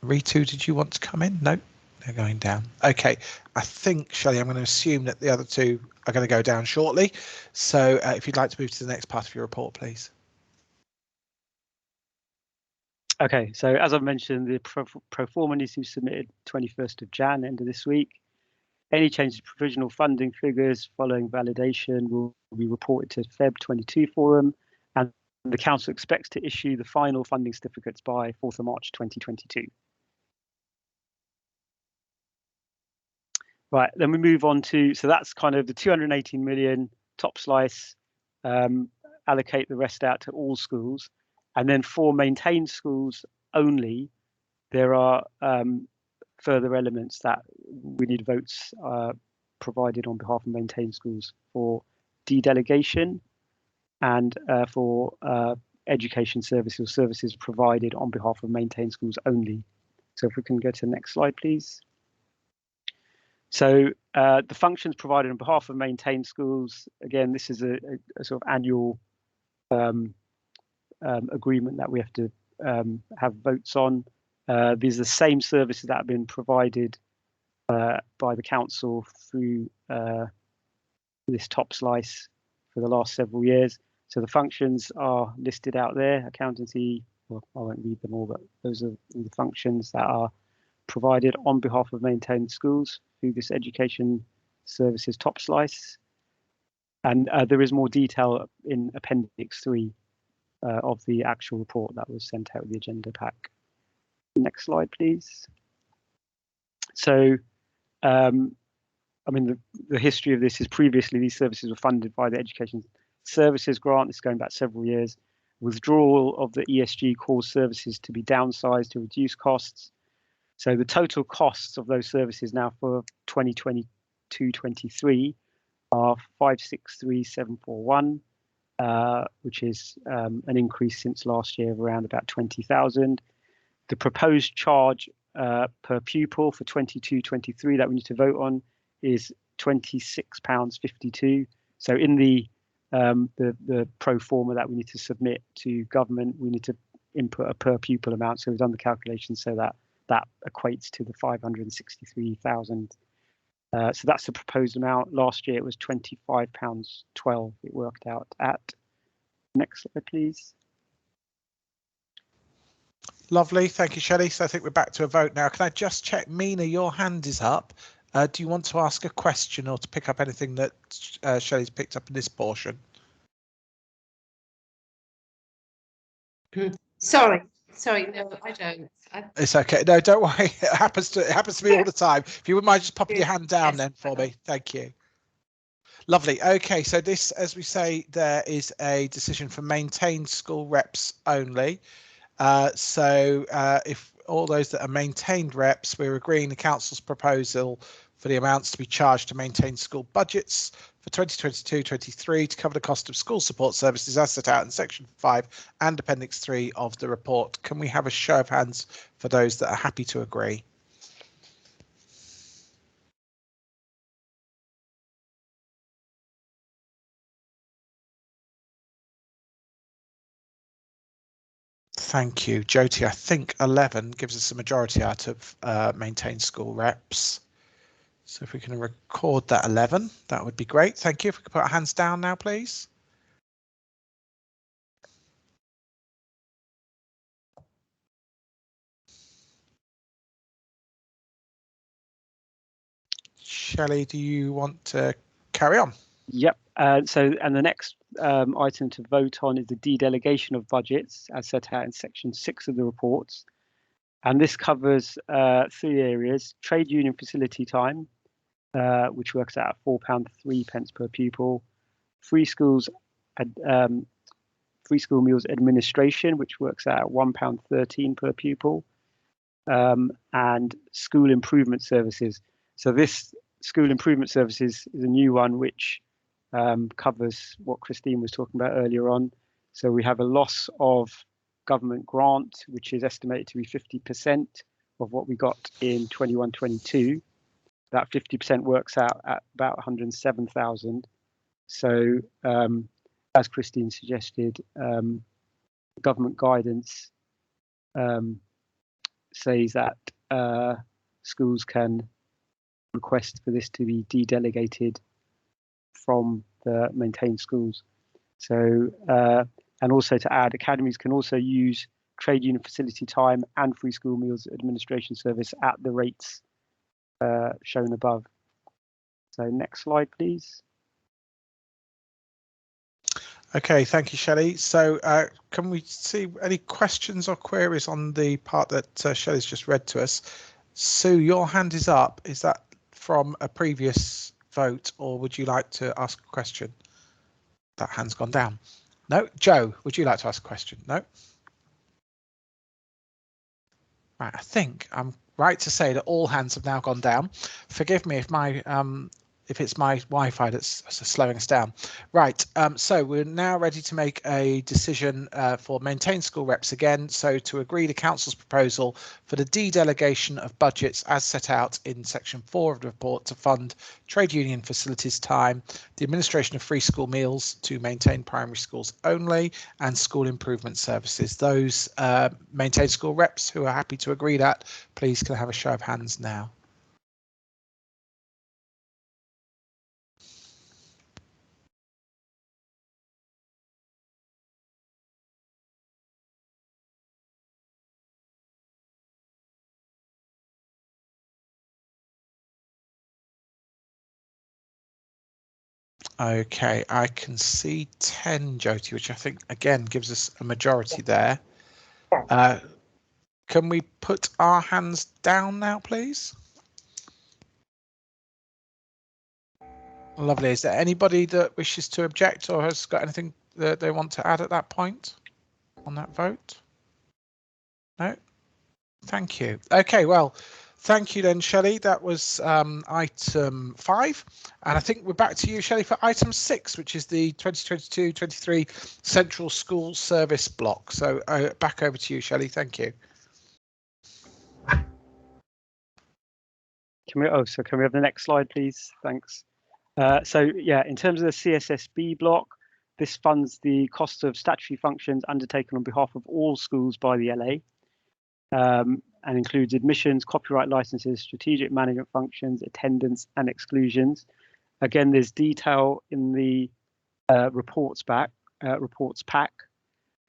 Ritu, did you want to come in? No, they're going down. Okay, I think, Shelley, I'm going to assume that the other 2 are going to go down shortly. So if you'd like to move to the next part of your report, please. Okay, so as I've mentioned, the pro forma needs to be submitted 21st of Jan, end of this week. Any changes to provisional funding figures following validation will be reported to Feb 22 forum, and the council expects to issue the final funding certificates by 4th of March 2022. Right, then we move on to, so that's kind of the 218 million top slice, allocate the rest out to all schools. And then for maintained schools only, there are further elements that we need votes provided on behalf of maintained schools for dedelegation and for education services or services provided on behalf of maintained schools only. So if we can go to the next slide, please. So the functions provided on behalf of maintained schools, again, this is a sort of annual agreement that we have to have votes on. These are the same services that have been provided by the council through this top slice for the last several years. So the functions are listed out there. Accountancy, well, I won't read them all, but those are the functions that are provided on behalf of maintained schools through this education services top slice. And there is more detail in Appendix 3 of the actual report that was sent out with the agenda pack. Next slide, please. So I mean, the history of this is previously these services were funded by the Education Services Grant. This is going back several years. Withdrawal of the ESG core services to be downsized to reduce costs. So the total costs of those services now for 2022-23 are 563,741, which is an increase since last year of around about 20,000. The proposed charge per pupil for 22-23 that we need to vote on is £26.52. So in the pro forma that we need to submit to government, we need to input a per pupil amount. So we've done the calculation so that equates to the 563,000. So that's the proposed amount. Last year it was £25.12. It worked out at. Next slide, please. Lovely, thank you, Shelley. So I think we're back to a vote now. Can I just check, Mina, your hand is up. Do you want to ask a question or to pick up anything that Shelley's picked up in this portion? Sorry, no, I don't. It's okay. No, don't worry. It happens to me all the time. If you wouldn't mind just popping your hand down then for me. Thank you. Lovely. Okay, so this, as we say, there is a decision for maintained school reps only. If all those that are maintained reps, we're agreeing the council's proposal for the amounts to be charged to maintain school budgets for 2022-23 to cover the cost of school support services as set out in section 5 and appendix 3 of the report. Can we have a show of hands for those that are happy to agree? Thank you, Jyoti. I think 11 gives us a majority out of maintained school reps. So if we can record that 11, that would be great. Thank you. If we could put our hands down now, please. Shelley, do you want to carry on? Yep. And the next item to vote on is the de-delegation of budgets as set out in section 6 of the reports. And this covers 3 areas: trade union facility time, which works out at £4.03 per pupil; free school meals administration, which works out at £1.13 per pupil; and school improvement services. So this school improvement services is a new one which covers what Christine was talking about earlier on. So we have a loss of government grant, which is estimated to be 50% of what we got in 21-22. That 50% works out at about 107,000. So as Christine suggested, government guidance says that schools can request for this to be de-delegated from the maintained schools. So and also to add, academies can also use trade union facility time and free school meals administration service at the rates shown above. So next slide, please. Okay, thank you, Shelley. So can we see any questions or queries on the part that Shelley's just read to us? Sue, your hand is up. Is that from a previous vote, or would you like to ask a question? That hand's gone down. No. Joe, would you like to ask a question? No. Right, I think I'm right to say that all hands have now gone down. Forgive me if it's my Wi-Fi that's slowing us down. Right, so we're now ready to make a decision for maintained school reps again. So to agree the council's proposal for the de-delegation of budgets as set out in section 4 of the report to fund trade union facilities time, the administration of free school meals to maintain primary schools only, and school improvement services. Those maintained school reps who are happy to agree that, please can I have a show of hands now? Okay, I can see 10, Jyoti, which I think again gives us a majority there. Can we put our hands down now, please? Lovely. Is there anybody that wishes to object or has got anything that they want to add at that point on that vote? No? Thank you. Okay, well, thank you then, Shelley. That was item 5. And I think we're back to you, Shelley, for item 6, which is the 2022-23 Central School Service block. So back over to you, Shelley. Thank you. Can we have the next slide, please? Thanks. So yeah, in terms of the CSSB block, this funds the cost of statutory functions undertaken on behalf of all schools by the LA, and includes admissions, copyright licenses, strategic management functions, attendance, and exclusions. Again, there's detail in the reports pack.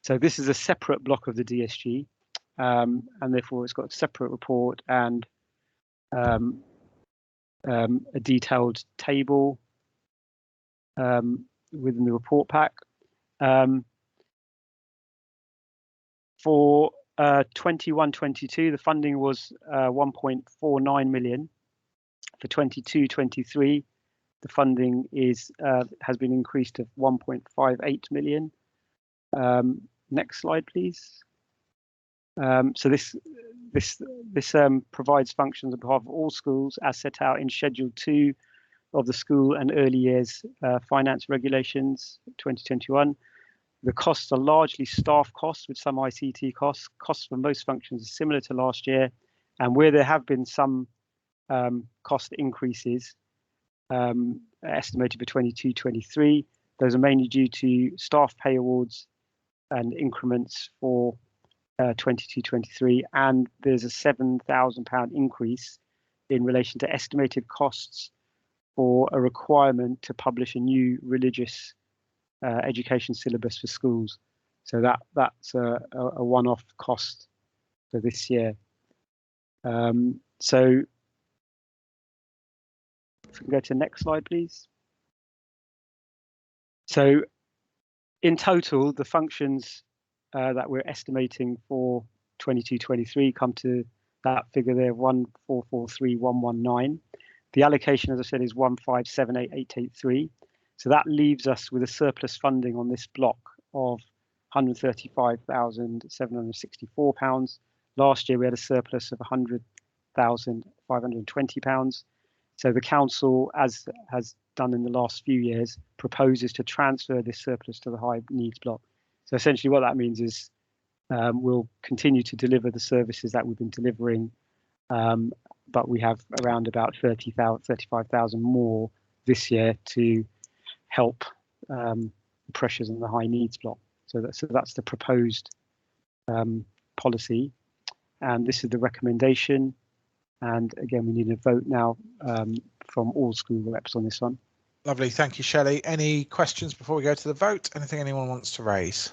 So this is a separate block of the DSG, and therefore it's got a separate report and a detailed table within the report pack. For 21-22, the funding was 1.49 million. For 22-23, the funding has been increased to 1.58 million. Next slide, please. So this provides functions on behalf of all schools as set out in Schedule 2 of the School and Early Years Finance Regulations 2021. The costs are largely staff costs with some ICT costs. Costs for most functions are similar to last year, and where there have been some cost increases estimated for 22-23, those are mainly due to staff pay awards and increments for 22-23, and there's a £7,000 increase in relation to estimated costs for a requirement to publish a new religious education syllabus for schools. So that's a one-off cost for this year. So if we can go to the next slide, please. So in total, the functions that we're estimating for 22-23 come to that figure there, 1,443,119. The allocation, as I said, is 1,578,883. So that leaves us with a surplus funding on this block of £135,764. Last year we had a surplus of £100,520. So the council, as has done in the last few years, proposes to transfer this surplus to the high needs block. So essentially what that means is we'll continue to deliver the services that we've been delivering, but we have around about 35,000 more this year to help pressures in the high needs block. So that's the proposed policy, and this is the recommendation. And again, we need a vote now from all school reps on this one. Lovely, thank you, Shelley. Any questions before we go to the vote? Anything anyone wants to raise?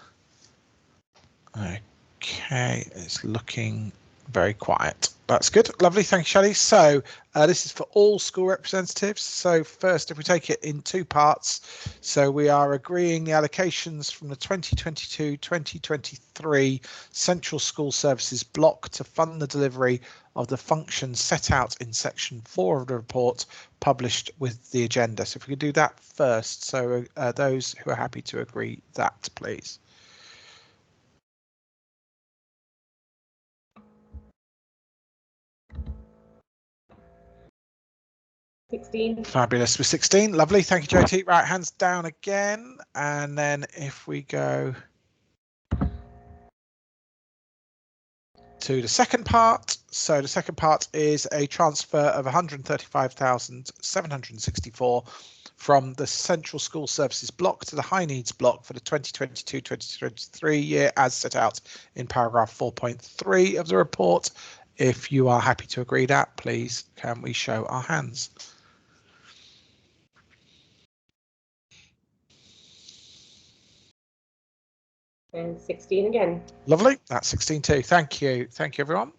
Okay, it's looking very quiet. That's good. Lovely, thank you, Shelley. So this is for all school representatives. So first, if we take it in two parts, so we are agreeing the allocations from the 2022-2023 Central School Services block to fund the delivery of the functions set out in section 4 of the report published with the agenda. So if we could do that first. So those who are happy to agree that, please. Fabulous with 16. Lovely. Thank you, Jyoti. Right, hands down again. And then if we go to the second part. So the second part is a transfer of 135,764 from the Central School Services block to the High Needs block for the 2022-2023 year as set out in paragraph 4.3 of the report. If you are happy to agree that, please can we show our hands? And 16 again. Lovely. That's 16 too. Thank you. Thank you, everyone.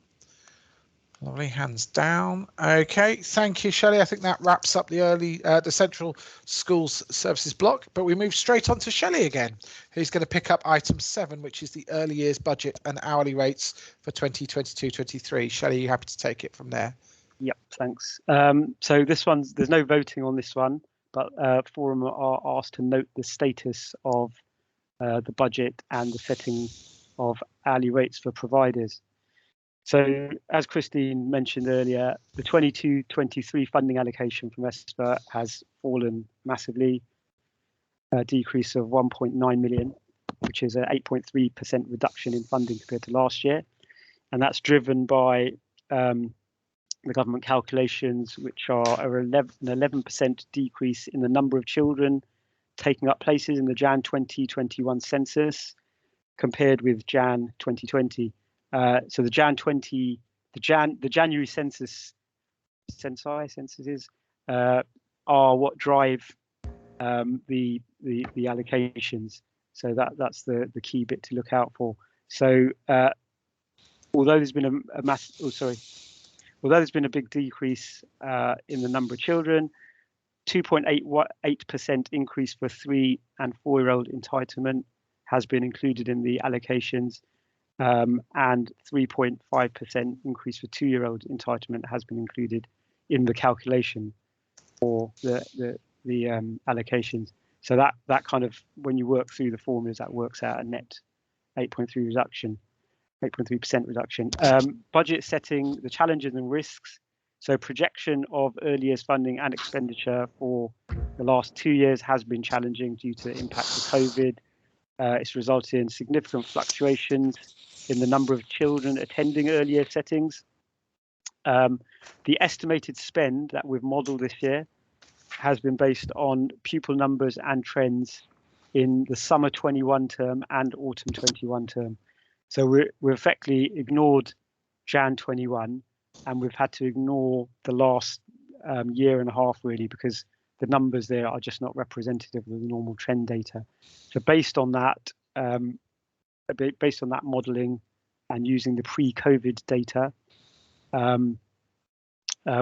Lovely. Hands down. Okay. Thank you, Shelley. I think that wraps up the Central Schools Services block, but we move straight on to Shelley again, who's going to pick up item 7, which is the early years budget and hourly rates for 2022-23. Shelley, you happy to take it from there? Yep, thanks. So this one's, there's no voting on this one, but Forum are asked to note the status of the budget and the setting of hourly rates for providers. So, as Christine mentioned earlier, the 22-23 funding allocation from ESPA has fallen massively, a decrease of 1.9 million, which is an 8.3% reduction in funding compared to last year. And that's driven by the government calculations, which are an 11% decrease in the number of children taking up places in the Jan 2021 census compared with Jan 2020. So the January censuses are what drive the allocations. So that's the key bit to look out for. So although there's been although there's been a big decrease in the number of children, 2.8% increase for 3 and 4-year-old entitlement has been included in the allocations, and 3.5% increase for 2-year-old entitlement has been included in the calculation for the allocations. So that kind of, when you work through the formulas, that works out a net 8.3% reduction. Budget setting, the challenges and risks. So projection of early years funding and expenditure for the last 2 years has been challenging due to the impact of COVID. It's resulted in significant fluctuations in the number of children attending early year settings. The estimated spend that we've modelled this year has been based on pupil numbers and trends in the summer 21 term and autumn 21 term. So we've effectively ignored Jan 21, and we've had to ignore the last year and a half, really, because the numbers there are just not representative of the normal trend data. So based on that modelling and using the pre-COVID data,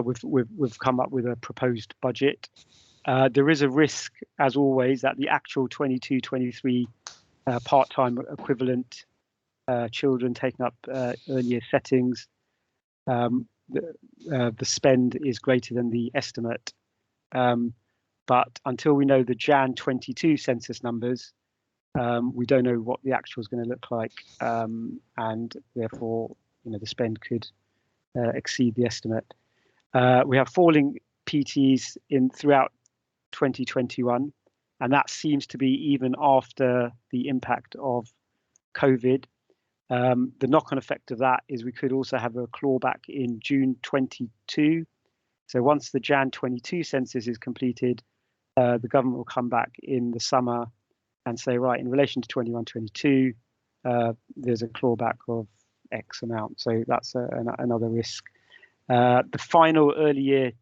we've come up with a proposed budget. There is a risk, as always, that the actual 22-23 part-time equivalent children taking up earlier settings, the spend is greater than the estimate. But until we know the Jan 22 census numbers, we don't know what the actual is going to look like, and therefore, the spend could exceed the estimate. We have falling PTs throughout 2021, and that seems to be even after the impact of COVID. The knock-on effect of that is we could also have a clawback in June 22. So once the Jan 22 census is completed, the government will come back in the summer and say, right, in relation to 21-22, there's a clawback of X amount. So that's another risk. The final early year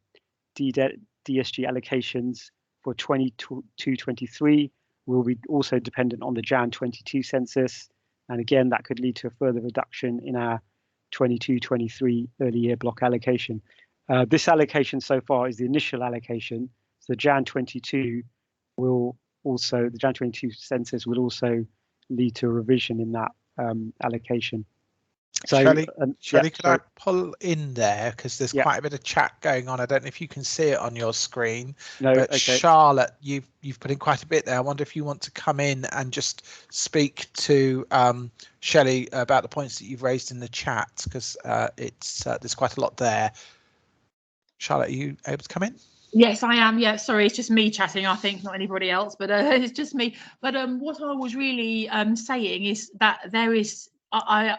Dsg allocations for 22-23 will be also dependent on the Jan 22 census. And again, that could lead to a further reduction in our 22-23 early year block allocation. This allocation so far is the initial allocation. So the Jan 22 the Jan 22 census will also lead to a revision in that allocation. So, Shelley, could I pull in there, because there's quite a bit of chat going on. I don't know if you can see it on your screen, but okay. Charlotte, you've put in quite a bit there. I wonder if you want to come in and just speak to Shelley about the points that you've raised in the chat, because there's quite a lot there. Charlotte, are you able to come in? Yes, I am. Yeah, sorry, it's just me chatting, I think, not anybody else, but it's just me. But what I was really saying is that there is, I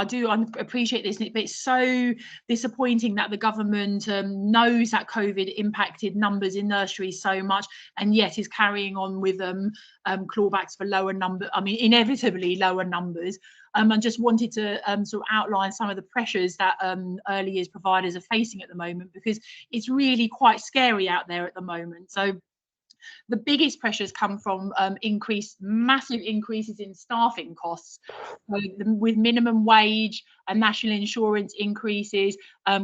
do appreciate this, but it's so disappointing that the government knows that COVID impacted numbers in nurseries so much, and yet is carrying on with clawbacks for lower number. I mean, inevitably lower numbers. I just wanted to sort of outline some of the pressures that early years providers are facing at the moment, because it's really quite scary out there at the moment. So the biggest pressures come from massive increases in staffing costs, with minimum wage and national insurance increases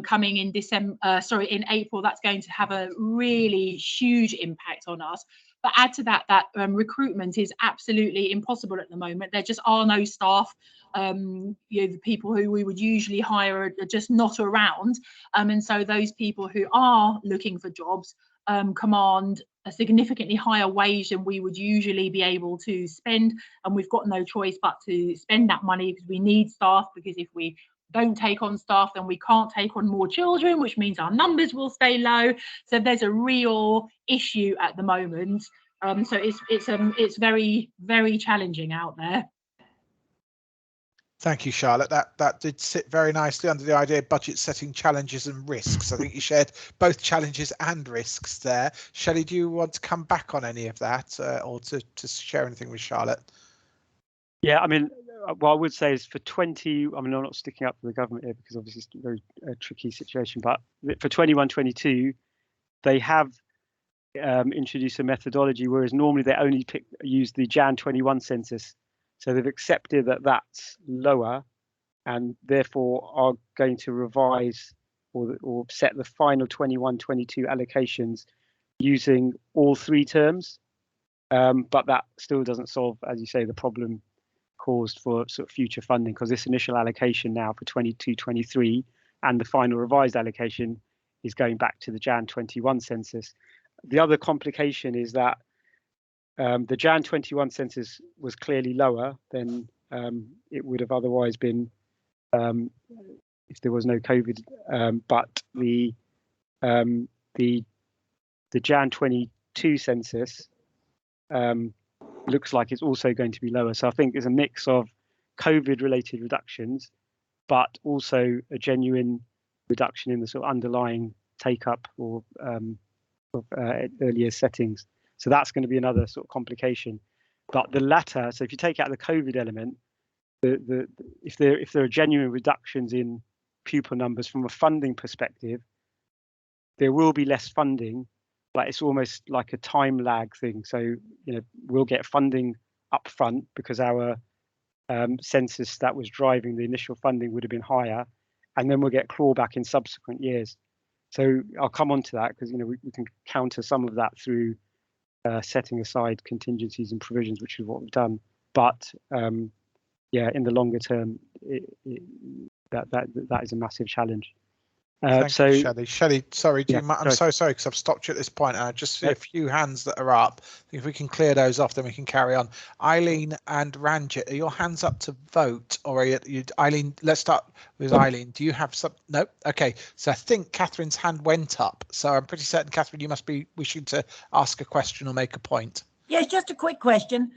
coming in in April. That's going to have a really huge impact on us. But add to that recruitment is absolutely impossible at the moment. There just are no staff. The people who we would usually hire are just not around, and so those people who are looking for jobs command a significantly higher wage than we would usually be able to spend, and we've got no choice but to spend that money because we need staff, because if we don't take on staff, then we can't take on more children, which means our numbers will stay low. So there's a real issue at the moment. So it's very, very challenging out there. Thank you, Charlotte. That did sit very nicely under the idea of budget setting challenges and risks. I think you shared both challenges and risks there. Shelley, do you want to come back on any of that or to share anything with Charlotte? Yeah, I mean, what I would say is for 20, I mean, I'm not sticking up for the government here because obviously it's a very tricky situation, but for 21-22, they have introduced a methodology, whereas normally they only use the Jan 21 census. So they've accepted that that's lower and therefore are going to revise or set the final 21-22 allocations using all three terms. But that still doesn't solve, as you say, the problem caused for sort of future funding, because this initial allocation now for 22-23 and the final revised allocation is going back to the Jan 21 census. The other complication is that the Jan 21 census was clearly lower than it would have otherwise been if there was no COVID. But the Jan 22 census looks like it's also going to be lower. So I think there's a mix of COVID-related reductions, but also a genuine reduction in the sort of underlying take-up or of earlier settings. So that's going to be another sort of complication. But the latter, so if you take out the COVID element, if there are genuine reductions in pupil numbers from a funding perspective, there will be less funding, but it's almost like a time lag thing. So, you know, we'll get funding up front because our census that was driving the initial funding would have been higher, and then we'll get clawback in subsequent years. So I'll come on to that because, you know, we can counter some of that through setting aside contingencies and provisions, which is what we've done. But yeah, in the longer term, that is a massive challenge. Thank you, Shelley. Shelley, sorry, I'm so sorry because I've stopped you at this point, and I just see a few hands that are up. If we can clear those off, then we can carry on. Eileen and Ranjit, are your hands up to vote, or are you, Eileen? Let's start with Eileen. Do you have some? No. Okay. So I think Catherine's hand went up. So I'm pretty certain, Catherine, you must be wishing to ask a question or make a point. Yes, just a quick question.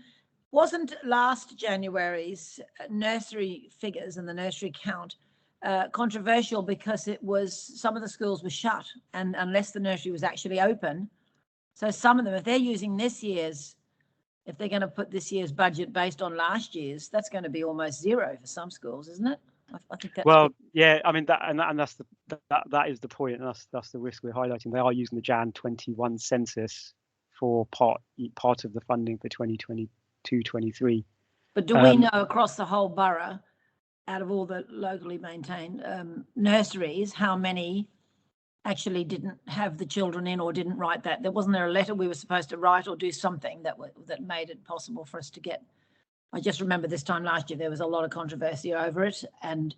Wasn't last January's nursery figures and the nursery count controversial because it was, some of the schools were shut and unless the nursery was actually open. So some of them, if they're using this year's, if they're going to put this year's budget based on last year's, that's going to be almost zero for some schools, isn't it? I think that's well, yeah, I mean that is the point, and that's the risk we're highlighting. They are using the Jan 21 census for part of the funding for 2022-23. But do we know across the whole borough, out of all the locally maintained nurseries, how many actually didn't have the children in or didn't write that? Wasn't there a letter we were supposed to write or do something that made it possible for us to get? I just remember this time last year there was a lot of controversy over it, and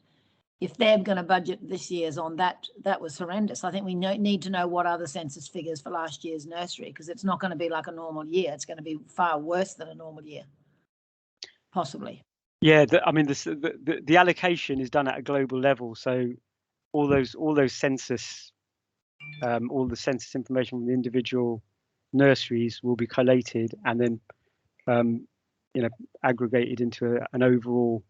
if they're going to budget this year's on that, that was horrendous. I think we need to know what are the census figures for last year's nursery, because it's not going to be like a normal year. It's going to be far worse than a normal year, possibly. Yeah, I mean, the allocation is done at a global level, so all those census, all the census information from the individual nurseries will be collated and then, you know, aggregated into an overall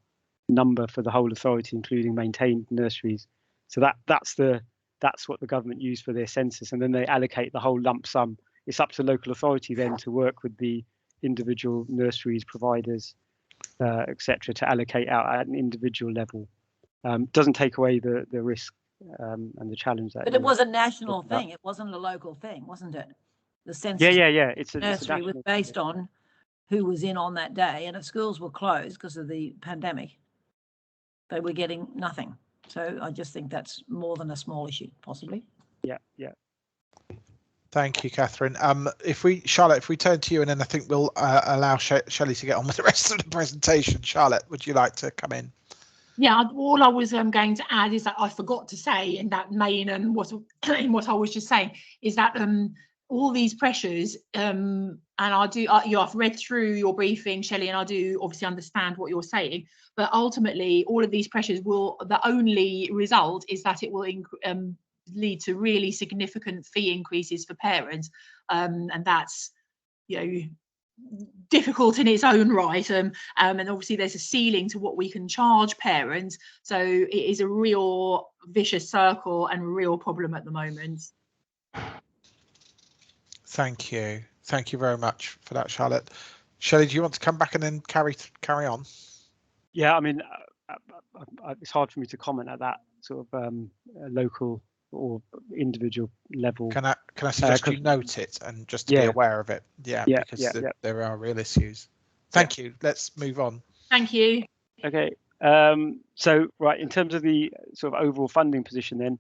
number for the whole authority, including maintained nurseries. So that's what the government used for their census, and then they allocate the whole lump sum. It's up to local authority then to work with the individual nurseries, providers, etc., to allocate out at an individual level. Doesn't take away the risk and the challenge that. But it was a national thing. It wasn't a local thing, wasn't it? The census. Yeah. It's a nursery was based on who was in on that day, and if schools were closed because of the pandemic, they were getting nothing. So I just think that's more than a small issue, possibly. Yeah. Thank you, Catherine. Charlotte, if we turn to you, and then I think we'll allow Shelley to get on with the rest of the presentation. Charlotte, would you like to come in? Yeah, all I was going to add is that I forgot to say in that main and what I was just saying is that all these pressures, and I've read through your briefing, Shelley, and I do obviously understand what you're saying, but ultimately all of these pressures the only result is that it will lead to really significant fee increases for parents, and that's, difficult in its own right, and obviously there's a ceiling to what we can charge parents, so it is a real vicious circle and a real problem at the moment. Thank you very much for that, Charlotte. Shelley, do you want to come back and then carry on? Yeah, I mean, it's hard for me to comment at that sort of local or individual level. Can I suggest you note it and just to be aware of it? Because there are real issues. Thank you. Let's move on. Thank you. Okay. So right, in terms of the sort of overall funding position, then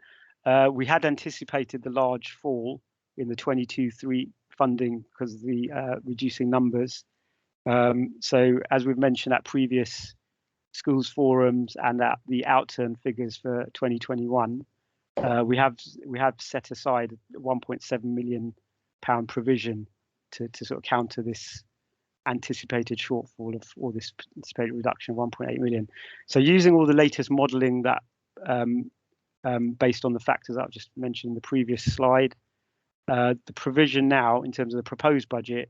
we had anticipated the large fall in the 22-3 funding because of the reducing numbers. So as we've mentioned at previous schools forums and at the outturn figures for 2021, we have set aside £1.7 million provision to sort of counter this anticipated shortfall or this anticipated reduction of 1.8 million. So using all the latest modelling that based on the factors that I've just mentioned in the previous slide, the provision now in terms of the proposed budget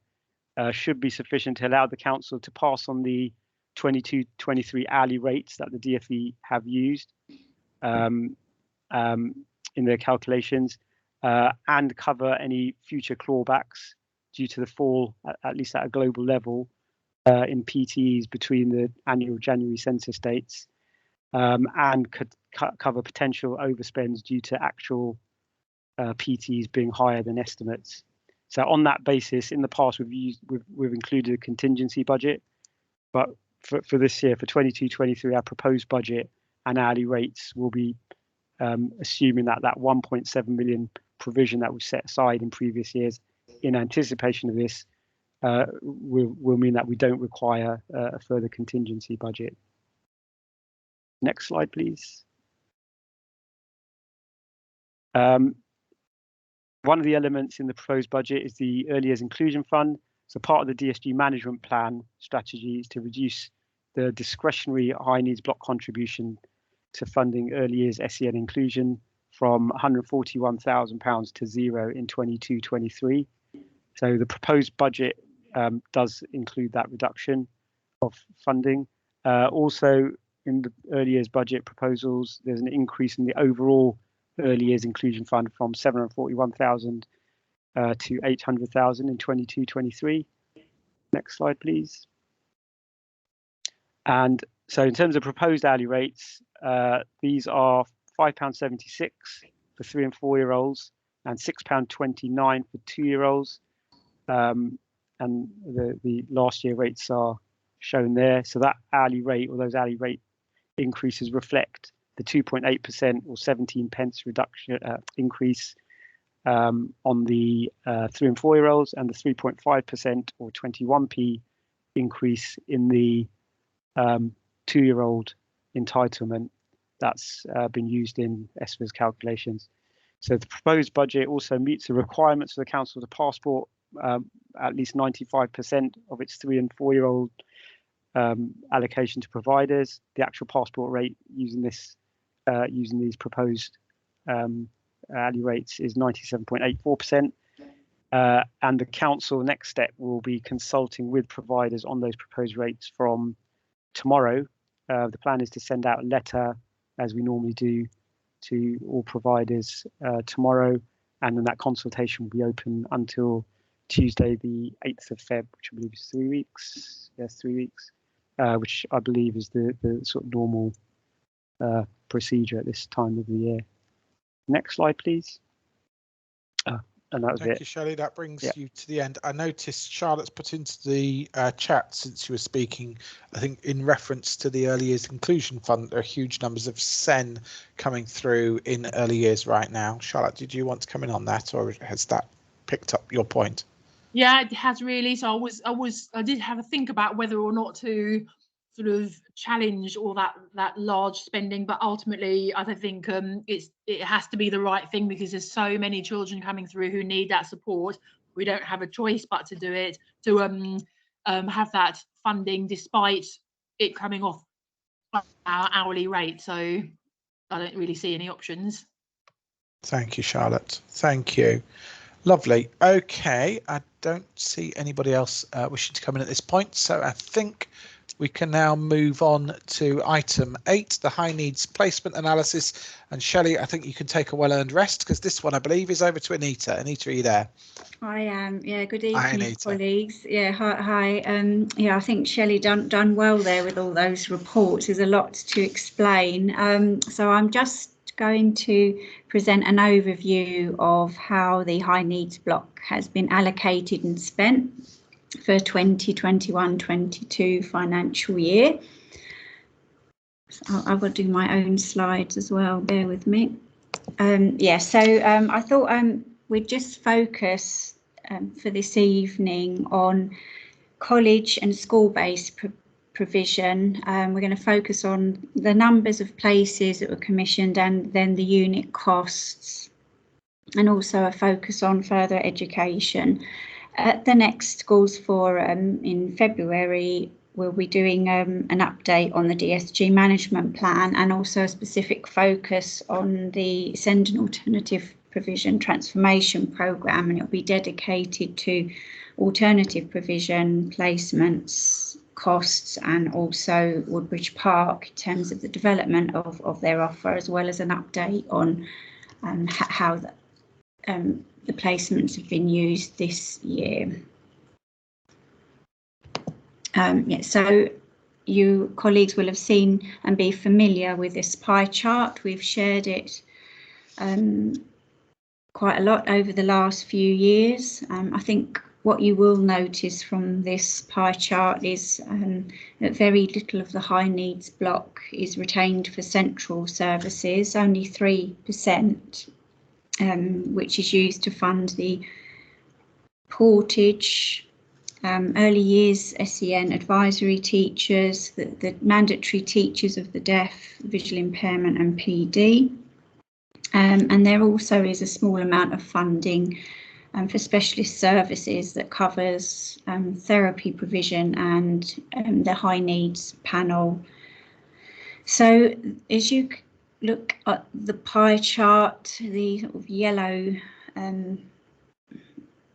should be sufficient to allow the council to pass on the 22-23 hourly rates that the DfE have used in their calculations, and cover any future clawbacks due to the fall, at least at a global level, in PTEs between the annual January census dates, and could cover potential overspends due to actual PTEs being higher than estimates. So on that basis, in the past we've included a contingency budget, but for this year, for 22-23, our proposed budget and hourly rates will be assuming that 1.7 million provision that we set aside in previous years in anticipation of this will mean that we don't require a further contingency budget. Next slide, please. One of the elements in the proposed budget is the Early Years Inclusion Fund. So part of the DSG management plan strategy is to reduce the discretionary high needs block contribution to funding early years SEN inclusion from £141,000 to zero in 22-23. So the proposed budget does include that reduction of funding. Also in the early years budget proposals, there's an increase in the overall early years inclusion fund from 741,000 to 800,000 in 22-23. Next slide, please. And so in terms of proposed hourly rates, these are £5.76 for 3 and 4 year olds and £6.29 for 2 year olds. And the last year rates are shown there. So that hourly rate, or those hourly rate increases, reflect the 2.8% or 17 pence reduction increase on the 3 and 4 year olds, and the 3.5% or 21p increase in the 2 year old entitlement that's been used in ESVA's calculations. So the proposed budget also meets the requirements for the council to passport at least 95% of its 3 and 4 year old allocation to providers. The actual passport rate using these proposed hourly rates is 97.84%. And the council next step will be consulting with providers on those proposed rates from tomorrow. The plan is to send out a letter, as we normally do, to all providers tomorrow, and then that consultation will be open until Tuesday the 8th of Feb, which I believe is 3 weeks. Yes, 3 weeks, which I believe is the sort of normal procedure at this time of the year. Next slide, please. And that was Thank it. you, Shelley. That brings you to the end. I noticed Charlotte's put into the chat since you were speaking, I think in reference to the Early Years Inclusion Fund, there are huge numbers of SEN coming through in early years right now. Charlotte, did you want to come in on that, or has that picked up your point? Yeah, it has really. So I did have a think about whether or not to sort of challenge all that large spending, but ultimately I think it has to be the right thing, because there's so many children coming through who need that support. We don't have a choice but to do it, to have that funding despite it coming off our hourly rate. So I don't really see any options. Thank you, Charlotte. Thank you. Lovely. Okay, I don't see anybody else wishing to come in at this point, so I think we can now move on to item 8, the high needs placement analysis. And Shelley, I think you can take a well-earned rest, because this one, I believe, is over to Anita. Anita, are you there? I am. Yeah. Good Hi, evening, Anita. colleagues. Yeah. Hi. Yeah. I think Shelley done well there with all those reports. There's a lot to explain. So I'm just going to present an overview of how the high needs block has been allocated and spent for 2021-22 financial year. So I will do my own slides as well, bear with me. I thought we'd just focus for this evening on college and school-based provision. We're going to focus on the numbers of places that were commissioned and then the unit costs, and also a focus on further education. At the next Schools Forum in February, we'll be doing an update on the Dsg management plan, and also a specific focus on the Send and Alternative Provision Transformation Programme, and it'll be dedicated to alternative provision placements, costs, and also Woodbridge Park in terms of the development of their offer, as well as an update on how the placements have been used this year. So you colleagues will have seen and be familiar with this pie chart. We've shared it quite a lot over the last few years. I think what you will notice from this pie chart is that very little of the high needs block is retained for central services, only 3%, which is used to fund the portage, early years SEN advisory teachers, the mandatory teachers of the deaf, visual impairment and PD. And there also is a small amount of funding for specialist services that covers therapy provision and the high needs panel. So as you look at the pie chart, the sort of yellow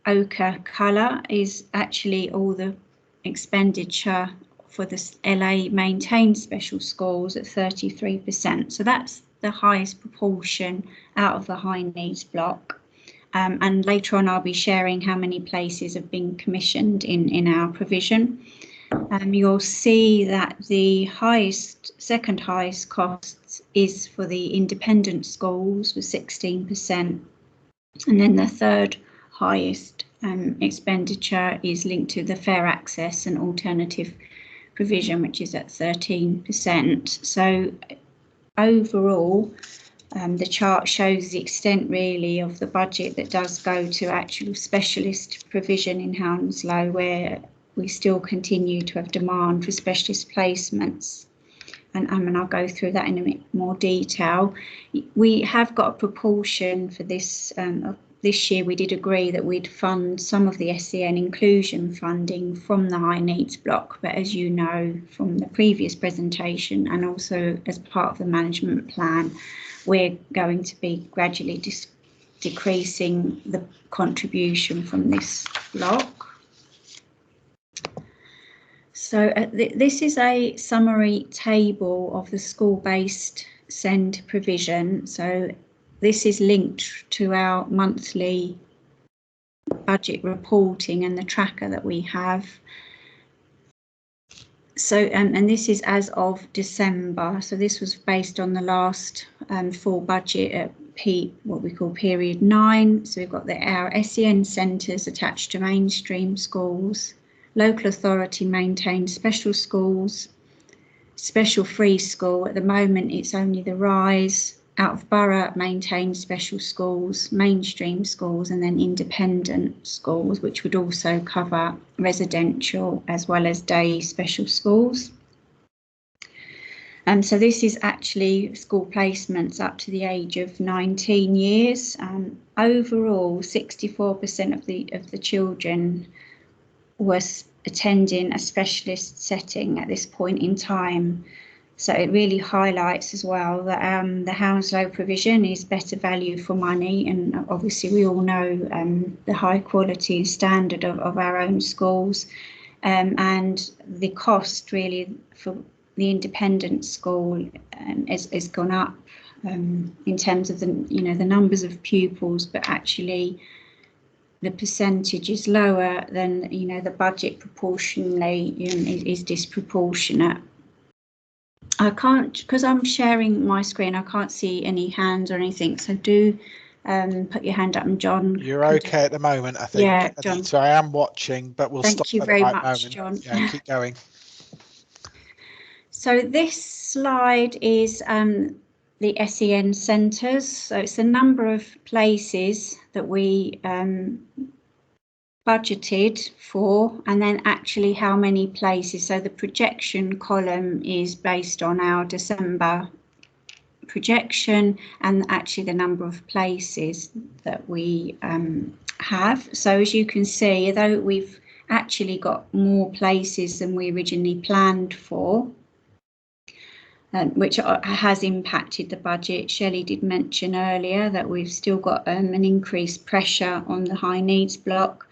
ochre colour is actually all the expenditure for the LA maintained special schools at 33%. So that's the highest proportion out of the high needs block. And later on I'll be sharing how many places have been commissioned in our provision. You'll see that the second highest cost is for the independent schools with 16%. And then the third highest expenditure is linked to the fair access and alternative provision, which is at 13%. So overall, the chart shows the extent really of the budget that does go to actual specialist provision in Hounslow, where we still continue to have demand for specialist placements. And I'll go through that in a bit more detail. We have got a proportion for this. This year we did agree that we'd fund some of the SEN inclusion funding from the high needs block, but as you know from the previous presentation and also as part of the management plan, we're going to be gradually decreasing the contribution from this block. So this is a summary table of the school-based SEND provision. So this is linked to our monthly budget reporting and the tracker that we have. So, and this is as of December. So this was based on the last full budget at what we call period 9. So we've got our SEN centres attached to mainstream schools, local authority maintained special schools, special free school. At the moment, it's only the RISE, out of borough maintained special schools, mainstream schools, and then independent schools, which would also cover residential as well as day special schools. So this is actually school placements up to the age of 19 years. Overall, 64% of the children was attending a specialist setting at this point in time. So it really highlights as well that the Hounslow provision is better value for money, and obviously we all know the high quality and standard of our own schools, and the cost really for the independent school has gone up in terms of the numbers of pupils, but actually the percentage is lower than the budget proportionally is disproportionate. I can't, because I'm sharing my screen, I can't see any hands or anything, so do put your hand up. And John, you're okay at the moment, I think. Yeah, John. So I am watching, but we'll stop. Thank you at very the right much, moment. John. Yeah, keep going. So this slide is the SEN centres. So it's the number of places that we budgeted for, and then actually how many places. So the projection column is based on our December projection, and actually the number of places that we have. So as you can see, although we've actually got more places than we originally planned for, which has impacted the budget. Shelley did mention earlier that we've still got an increased pressure on the high needs block.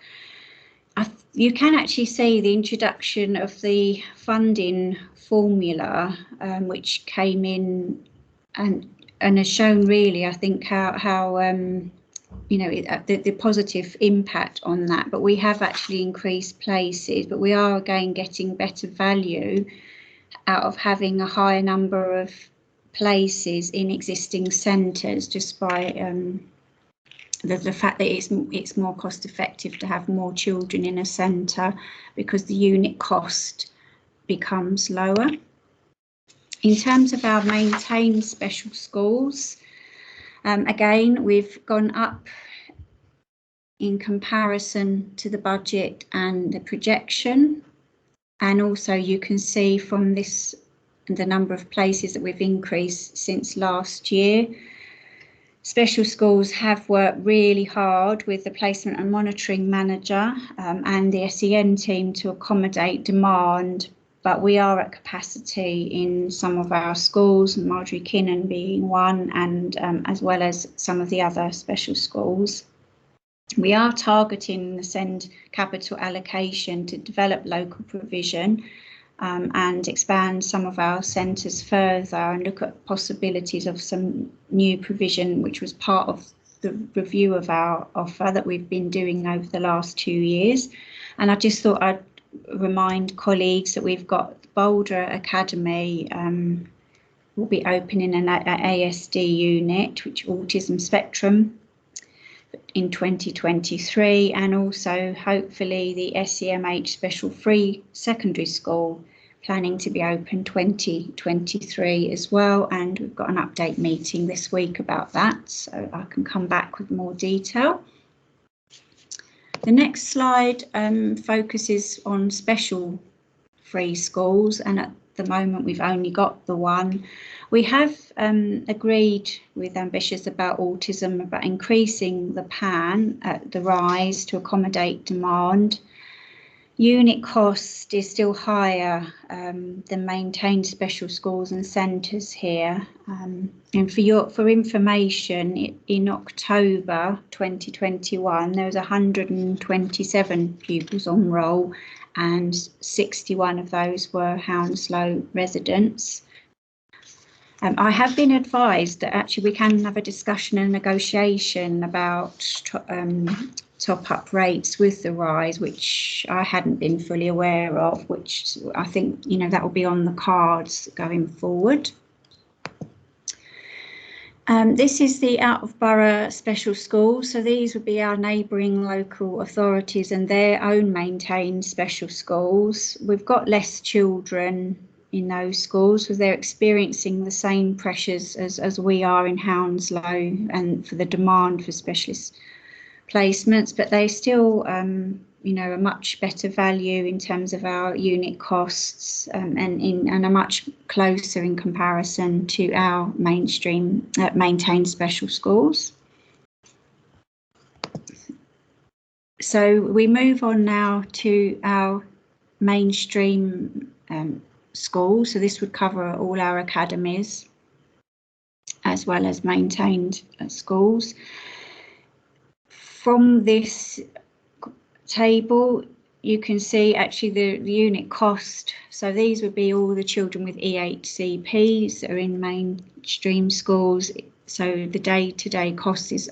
You can actually see the introduction of the funding formula, which came in and has shown really, I think, how the positive impact on that. But we have actually increased places, but we are again getting better value out of having a higher number of places in existing centres, just by the fact that it's more cost effective to have more children in a centre, because the unit cost becomes lower. In terms of our maintained special schools, again, we've gone up in comparison to the budget and the projection. And also you can see from this the number of places that we've increased since last year. Special schools have worked really hard with the placement and monitoring manager and the SEN team to accommodate demand, but we are at capacity in some of our schools, Marjorie Kinnan being one, and as well as some of the other special schools. We are targeting the SEND capital allocation to develop local provision and expand some of our centres further, and look at possibilities of some new provision, which was part of the review of our offer that we've been doing over the last 2 years. And I just thought I'd remind colleagues that we've got Boulder Academy will be opening an ASD unit, which autism spectrum, in 2023, and also hopefully the SEMH Special Free Secondary School planning to be open 2023 as well, and we've got an update meeting this week about that, so I can come back with more detail. The next slide focuses on special free schools, and at the moment we've only got the one. We have agreed with Ambitious about autism about increasing the PAN at the RISE to accommodate demand. Unit cost is still higher than maintained special schools and centres here. And for information, in October 2021, there was 127 pupils on roll, and 61 of those were Hounslow residents. I have been advised that actually we can have a discussion and negotiation about top-up rates with the RISE, which I hadn't been fully aware of, which I think, that will be on the cards going forward. This is the out-of-borough special schools. So these would be our neighbouring local authorities and their own maintained special schools. We've got less children in those schools, so they're experiencing the same pressures as we are in Hounslow, and for the demand for specialist placements, but they still, you know, a much better value in terms of our unit costs, and a much closer in comparison to our mainstream maintained special schools. So we move on now to our mainstream schools. So this would cover all our academies as well as maintained schools. From this table, you can see actually the unit cost. So these would be all the children with EHCPs that are in mainstream schools. So the day-to-day cost is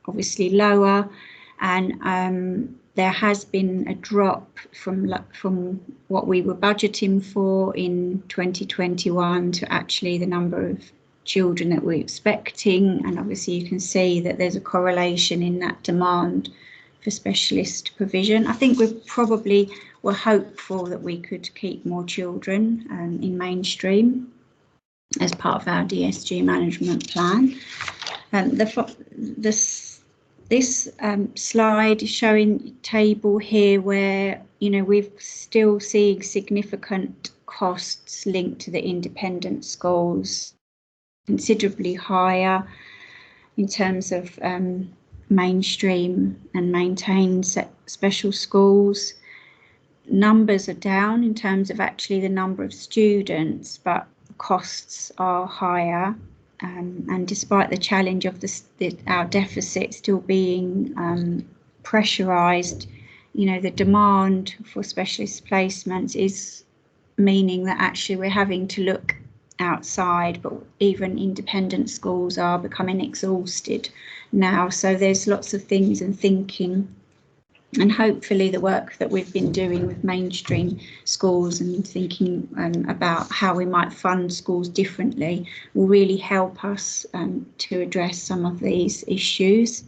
obviously lower, and there has been a drop from what we were budgeting for in 2021 to actually the number of children that we're expecting, and obviously you can see that there's a correlation in that demand for specialist provision. I think we probably were hopeful that we could keep more children in mainstream as part of our DSG management plan. This slide is showing table here where, you know, we're still seeing significant costs linked to the independent schools, considerably higher in terms of mainstream and maintained special schools. Numbers are down in terms of actually the number of students, but costs are higher. And despite the challenge of our deficit still being pressurised, you know, the demand for specialist placements is meaning that actually we're having to look outside, but even independent schools are becoming exhausted now. So there's lots of things and thinking, and hopefully the work that we've been doing with mainstream schools and thinking about how we might fund schools differently will really help us to address some of these issues.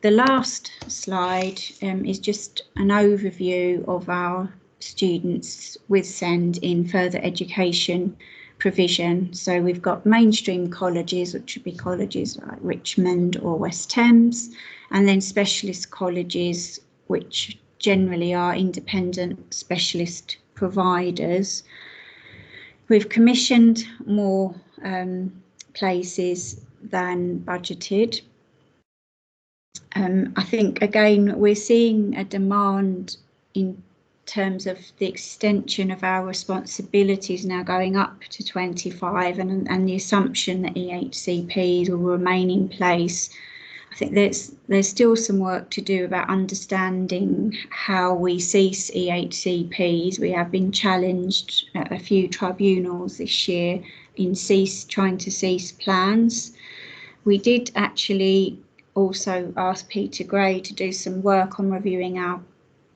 The last slide is just an overview of our students with SEND in further education provision. So we've got mainstream colleges, which would be colleges like Richmond or West Thames, and then specialist colleges, which generally are independent specialist providers. We've commissioned more places than budgeted. I think, again, we're seeing a demand in terms of the extension of our responsibilities now going up to 25, and the assumption that EHCPs will remain in place. I think there's still some work to do about understanding how we cease EHCPs. We have been challenged at a few tribunals this year in trying to cease plans. We did actually also ask Peter Gray to do some work on reviewing our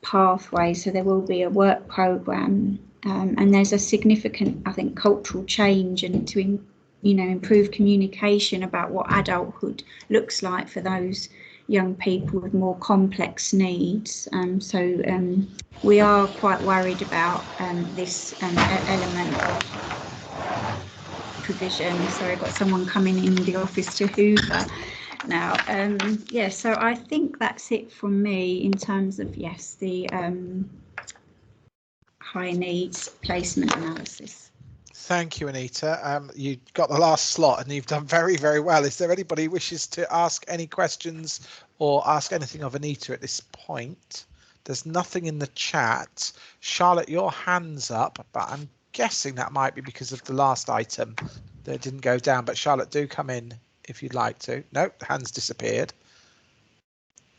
pathway, so there will be a work programme, and there's a significant, I think, cultural change and to improve communication about what adulthood looks like for those young people with more complex needs. So we are quite worried about this element of provision. Sorry, I've got someone coming in the office to hoover now. Yeah, so I think that's it from me in terms of, yes, the high needs placement analysis. Thank you, Anita. You got the last slot and you've done very, very well. Is there anybody who wishes to ask any questions or ask anything of Anita at this point? There's nothing in the chat. Charlotte, your hand's up, but I'm guessing that might be because of the last item that didn't go down. But Charlotte, do come in if you'd like to. Nope, the hand's disappeared.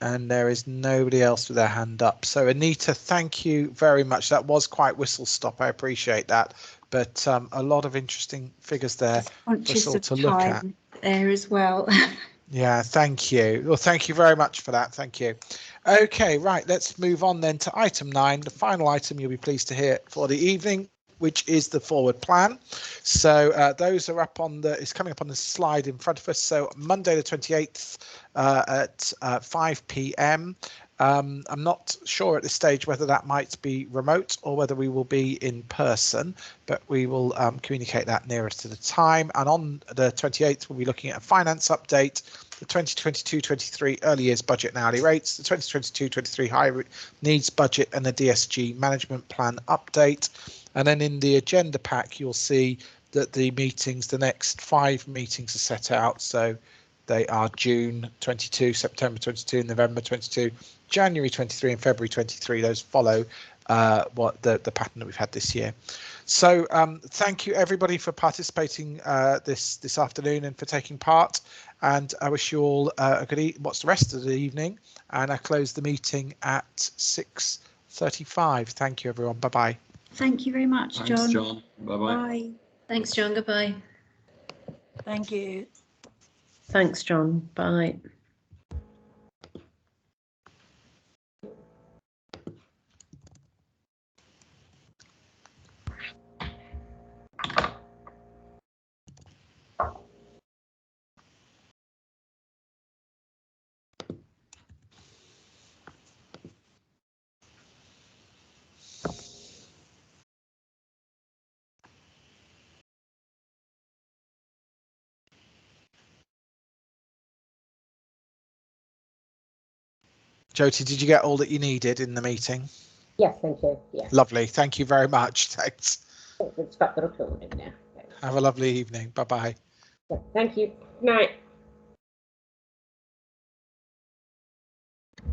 And there is nobody else with their hand up. So Anita, thank you very much. That was quite whistle stop. I appreciate that. But a lot of interesting figures there for us all to look at. There as well. Yeah, thank you. Well, thank you very much for that. Thank you. OK, right, let's move on then to item 9, the final item you'll be pleased to hear for the evening, which is the forward plan. So those are up on the, it's coming up on the slide in front of us. So Monday the 28th at 5 p.m. I'm not sure at this stage whether that might be remote or whether we will be in person, but we will communicate that nearer to the time. And on the 28th, we'll be looking at a finance update, the 2022-23 early years budget and hourly rates, the 2022-23 high needs budget and the DSG management plan update. And then in the agenda pack, you'll see that the meetings, the next 5 meetings are set out. So they are June 22, September 22, November 22, January 23 and February 23. Those follow what the pattern that we've had this year. So thank you everybody for participating this afternoon and for taking part. And I wish you all a good what's the rest of the evening. And I close the meeting at 6:35. Thank you everyone. Bye bye. Thank you very much, John. Thanks, John. Bye bye. Bye. Thanks, John. Goodbye. Thank you. Thanks, John. Bye. Jyoti, did you get all that you needed in the meeting? Yes, thank you. Yes. Lovely. Thank you very much. Thanks. Stop the recording now. Have a lovely evening. Bye bye. Thank you. Good night.